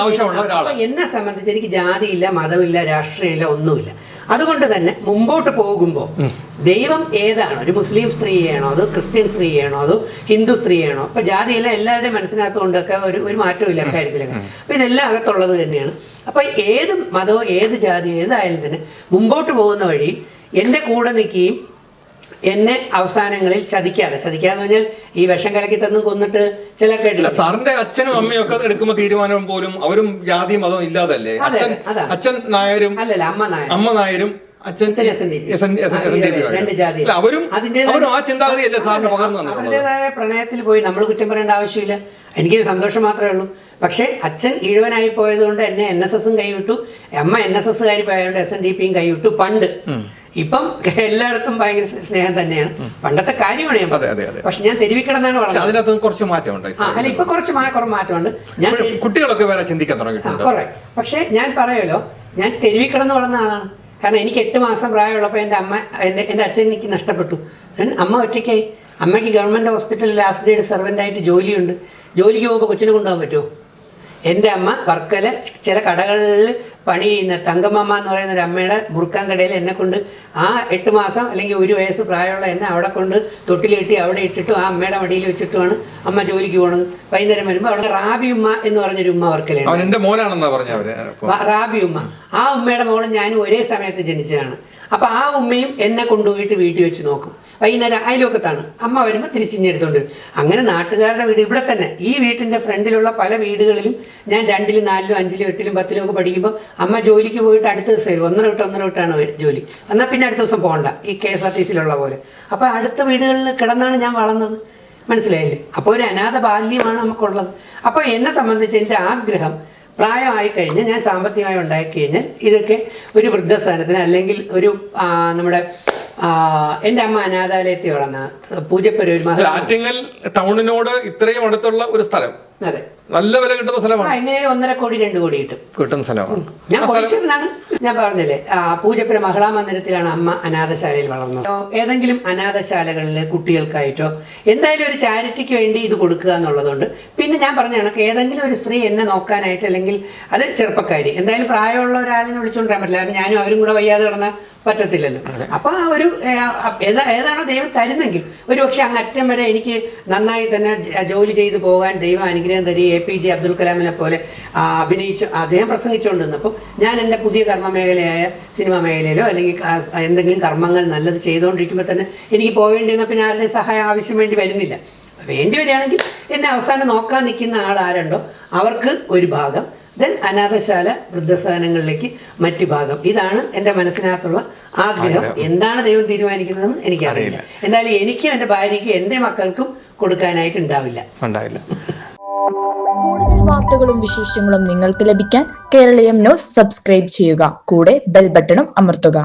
ആവശ്യമുള്ള ഒരാൾ. എന്നെ സംബന്ധിച്ച് എനിക്ക് ജാതിയില്ല, മതമില്ല, രാഷ്ട്രീയമില്ല, ഒന്നുമില്ല. അതുകൊണ്ട് തന്നെ മുമ്പോട്ട് പോകുമ്പോൾ ദൈവം ഏതാണോ, ഒരു മുസ്ലിം സ്ത്രീയാണോ അതോ ക്രിസ്ത്യൻ സ്ത്രീയാണോ അതോ ഹിന്ദു സ്ത്രീയാണോ, അപ്പൊ ജാതിയെല്ലാം എല്ലാവരുടെയും മനസ്സിനകത്തുകൊണ്ടൊക്കെ ഒരു മാറ്റവും ഇല്ല കാര്യത്തിലൊക്കെ. അപ്പൊ ഇതെല്ലാം അകത്തുള്ളത് തന്നെയാണ്. അപ്പൊ ഏത് മതമോ ഏത് ജാതിയോ ഏതായാലും തന്നെ മുമ്പോട്ട് പോകുന്ന വഴി എൻ്റെ കൂടെ നിൽക്കുകയും എന്നെ അവസാനങ്ങളിൽ ചതിക്കാന്ന് പറഞ്ഞാൽ ഈ വിഷം കലക്കി തന്നും കൊന്നിട്ട് ചില കേട്ടില്ല. സാറിന്റെ അച്ഛനും അമ്മയും ഒക്കെ എടുക്കുമ്പോൾ തീരുമാനം പോലും അവരും ജാതിയും മതവും ഇല്ലാതല്ലേ? അച്ഛൻ നായരും അല്ലല്ല, അമ്മ നായരും അവരുടേതായ പ്രണയത്തിൽ പോയി നമ്മൾ കുറ്റം പറയേണ്ട ആവശ്യമില്ല. എനിക്കൊരു സന്തോഷം മാത്രമേ ഉള്ളൂ. പക്ഷേ അച്ഛൻ ഈഴവനായി പോയതുകൊണ്ട് എന്നെ NSSും കൈവിട്ടു, അമ്മ NSSകാരി പോയതുകൊണ്ട് SNDPയും കൈവിട്ടു. പണ്ട് ഇപ്പം എല്ലായിടത്തും ഭയങ്കര സ്നേഹം തന്നെയാണ്. പണ്ടത്തെ കാര്യമാണ് ഞാൻ പറഞ്ഞത്. പക്ഷെ ഞാൻ തെരുവിൽ കിടന്നാണ് വളർന്നത്. അതിനകത്ത് കുറച്ച് മാറ്റമുണ്ട്. അല്ല, ഇപ്പൊ കുറച്ച് മാറ്റമുണ്ട്. ഞാൻ കുട്ടികളൊക്കെ വേറെ ചിന്തിക്കാൻ തുടങ്ങിയിട്ടുണ്ട് കുറെ. പക്ഷെ ഞാൻ പറയുമല്ലോ, ഞാൻ തെരുവിൽ കിടന്ന് വളർന്ന ആളാണ്. കാരണം എനിക്ക് 8 മാസം പ്രായമുള്ളപ്പോൾ എൻ്റെ അമ്മ എൻ്റെ അച്ഛൻ എനിക്ക് നഷ്ടപ്പെട്ടു. അമ്മ ഒറ്റയ്ക്കായി. അമ്മയ്ക്ക് ഗവൺമെൻറ് ഹോസ്പിറ്റലിൽ ലാസ്റ്റ് ഗ്രേഡ് സെർവൻ്റായിട്ട് ജോലിയുണ്ട്. ജോലിക്ക് പോകുമ്പോൾ കൊച്ചിനെ കൊണ്ടുപോകാൻ പറ്റുമോ? എൻ്റെ അമ്മ വർക്കല ചില കടകളിൽ പണി ചെയ്യുന്ന തങ്കമ്മ എന്ന് പറയുന്ന ഒരു അമ്മയുടെ മുറുക്കാൻ കടയിൽ എന്നെ കൊണ്ട് ആ 8 മാസം അല്ലെങ്കിൽ 1 വയസ്സ് പ്രായമുള്ള എന്നെ അവിടെ കൊണ്ട് തൊട്ടിലെട്ടി അവിടെ ഇട്ടിട്ടും ആ അമ്മയുടെ മടിയിൽ വെച്ചിട്ടുമാണ് അമ്മ ജോലിക്ക് പോണത്. വൈകുന്നേരം വരുമ്പോൾ അവിടെ റാബി ഉമ്മ എന്ന് പറഞ്ഞൊരു ഉമ്മ വർക്കലാണ്. റാബി ഉമ്മ. ആ ഉമ്മയുടെ മോളും ഞാനും ഒരേ സമയത്ത് ജനിച്ചതാണ്. അപ്പോൾ ആ ഉമ്മയും എന്നെ കൊണ്ടുപോയിട്ട് വീട്ടിൽ വെച്ച് നോക്കും. വൈകുന്നേരം അയൽവക്കത്താണ്. അമ്മ വരുമ്പോൾ തിരിച്ചിഞ്ഞെടുത്തോണ്ട് വരും. അങ്ങനെ നാട്ടുകാരുടെ വീട് ഇവിടെ തന്നെ ഈ വീട്ടിൻ്റെ ഫ്രണ്ടിലുള്ള പല വീടുകളിലും ഞാൻ 2ലും 4ലും 5ലും 8ലും 10ലും ഒക്കെ പഠിക്കുമ്പോൾ അമ്മ ജോലിക്ക് പോയിട്ട് അടുത്ത ദിവസം വരും. 1 വിട്ടാണ് ജോലി. എന്നാൽ പിന്നെ അടുത്ത ദിവസം പോകണ്ട, ഈ KSRTCയിലുള്ള പോലെ. അപ്പോൾ അടുത്ത വീടുകളിൽ കിടന്നാണ് ഞാൻ വളർന്നത്. മനസ്സിലായില്ലേ? അപ്പോൾ ഒരു അനാഥ ബാല്യമാണ് നമുക്കുള്ളത്. അപ്പോൾ എന്നെ സംബന്ധിച്ച് എൻ്റെ ആഗ്രഹം, പ്രായമായി കഴിഞ്ഞ് ഞാൻ സാമ്പത്തികമായി ഉണ്ടാക്കി കഴിഞ്ഞാൽ ഇതൊക്കെ ഒരു വൃദ്ധസ്ഥാനത്തിന് അല്ലെങ്കിൽ ഒരു നമ്മുടെ എൻ്റെ അമ്മ അനാഥാലയത്തിൽ വളർന്ന പൂജപ്പുര ആറ്റിങ്ങൽ ടൗണിനോട് ഇത്രയും അടുത്തുള്ള ഒരു സ്ഥലം. അതെ, നല്ല വില കിട്ടുന്ന സ്ഥലമാണ്. എങ്ങനെയാലും 1.5 കോടി 2 കോടി കിട്ടുന്ന സ്ഥലമാണ്. ഞാൻ കോടീശ്വരനാണ്. ഞാൻ പറഞ്ഞില്ലേ, പൂജപ്പുര മഹിളാ മന്ദിരത്തിലാണ് അമ്മ അനാഥശാലയിൽ വളർന്നത്. ഏതെങ്കിലും അനാഥശാലകളിലെ കുട്ടികൾക്കായിട്ടോ എന്തായാലും ഒരു ചാരിറ്റിക്ക് വേണ്ടി ഇത് കൊടുക്കുക എന്നുള്ളതുകൊണ്ട്. പിന്നെ ഞാൻ പറഞ്ഞ കണക്ക് ഏതെങ്കിലും ഒരു സ്ത്രീ എന്നെ നോക്കാനായിട്ട്, അല്ലെങ്കിൽ അത് ചെറുപ്പക്കാരി, എന്തായാലും പ്രായമുള്ള ഒരാളിനെ വിളിച്ചുകൊണ്ടിരാൻ പറ്റില്ല. കാരണം ഞാനും അവരും കൂടെ വയ്യാതെ കിടന്നാൽ പറ്റത്തില്ലല്ലോ. അപ്പൊ ആ ഒരു ഏതാണോ ദൈവം തരുന്നെങ്കിൽ, ഒരു പക്ഷെ അങ്ങറ്റം വരെ എനിക്ക് നന്നായി തന്നെ ജോലി ചെയ്തു പോകാൻ ദൈവം അനുഗ്രഹം തരി. APJ അബ്ദുൽ കലാമിനെ പോലെ അഭിനയിച്ചു അദ്ദേഹം പ്രസംഗിച്ചുകൊണ്ടിരുന്നപ്പോൾ ഞാൻ എൻ്റെ പുതിയ കർമ്മ മേഖലയായ സിനിമ മേഖലയിലോ അല്ലെങ്കിൽ എന്തെങ്കിലും കർമ്മങ്ങൾ നല്ലത് ചെയ്തുകൊണ്ടിരിക്കുമ്പോൾ തന്നെ എനിക്ക് പോവേണ്ടി വന്നാൽ പിന്നെ ആരുടെയും സഹായം ആവശ്യം വേണ്ടി വരുന്നില്ല. വേണ്ടി വരികയാണെങ്കിൽ എന്നെ അവസാനം നോക്കാൻ നിൽക്കുന്ന ആൾ ആരുണ്ടോ അവർക്ക് ഒരു ഭാഗം, ദെൻ അനാഥശാല വൃദ്ധസദനങ്ങളിലേക്ക് മറ്റു ഭാഗം. ഇതാണ് എൻ്റെ മനസ്സിനകത്തുള്ള ആഗ്രഹം. എന്താണ് ദൈവം തീരുമാനിക്കുന്നതെന്ന് എനിക്കറിയില്ല. എന്തായാലും എനിക്കും എൻ്റെ ഭാര്യയ്ക്കും എൻ്റെ മക്കൾക്കും കൊടുക്കാനായിട്ട് ഉണ്ടാവില്ല. കൂടുതൽ വാർത്തകളും വിശേഷങ്ങളും നിങ്ങൾക്ക് ലഭിക്കാൻ കേരളീയം ന്യൂസ് സബ്സ്ക്രൈബ് ചെയ്യുക. കൂടെ ബെൽ ബട്ടണും അമർത്തുക.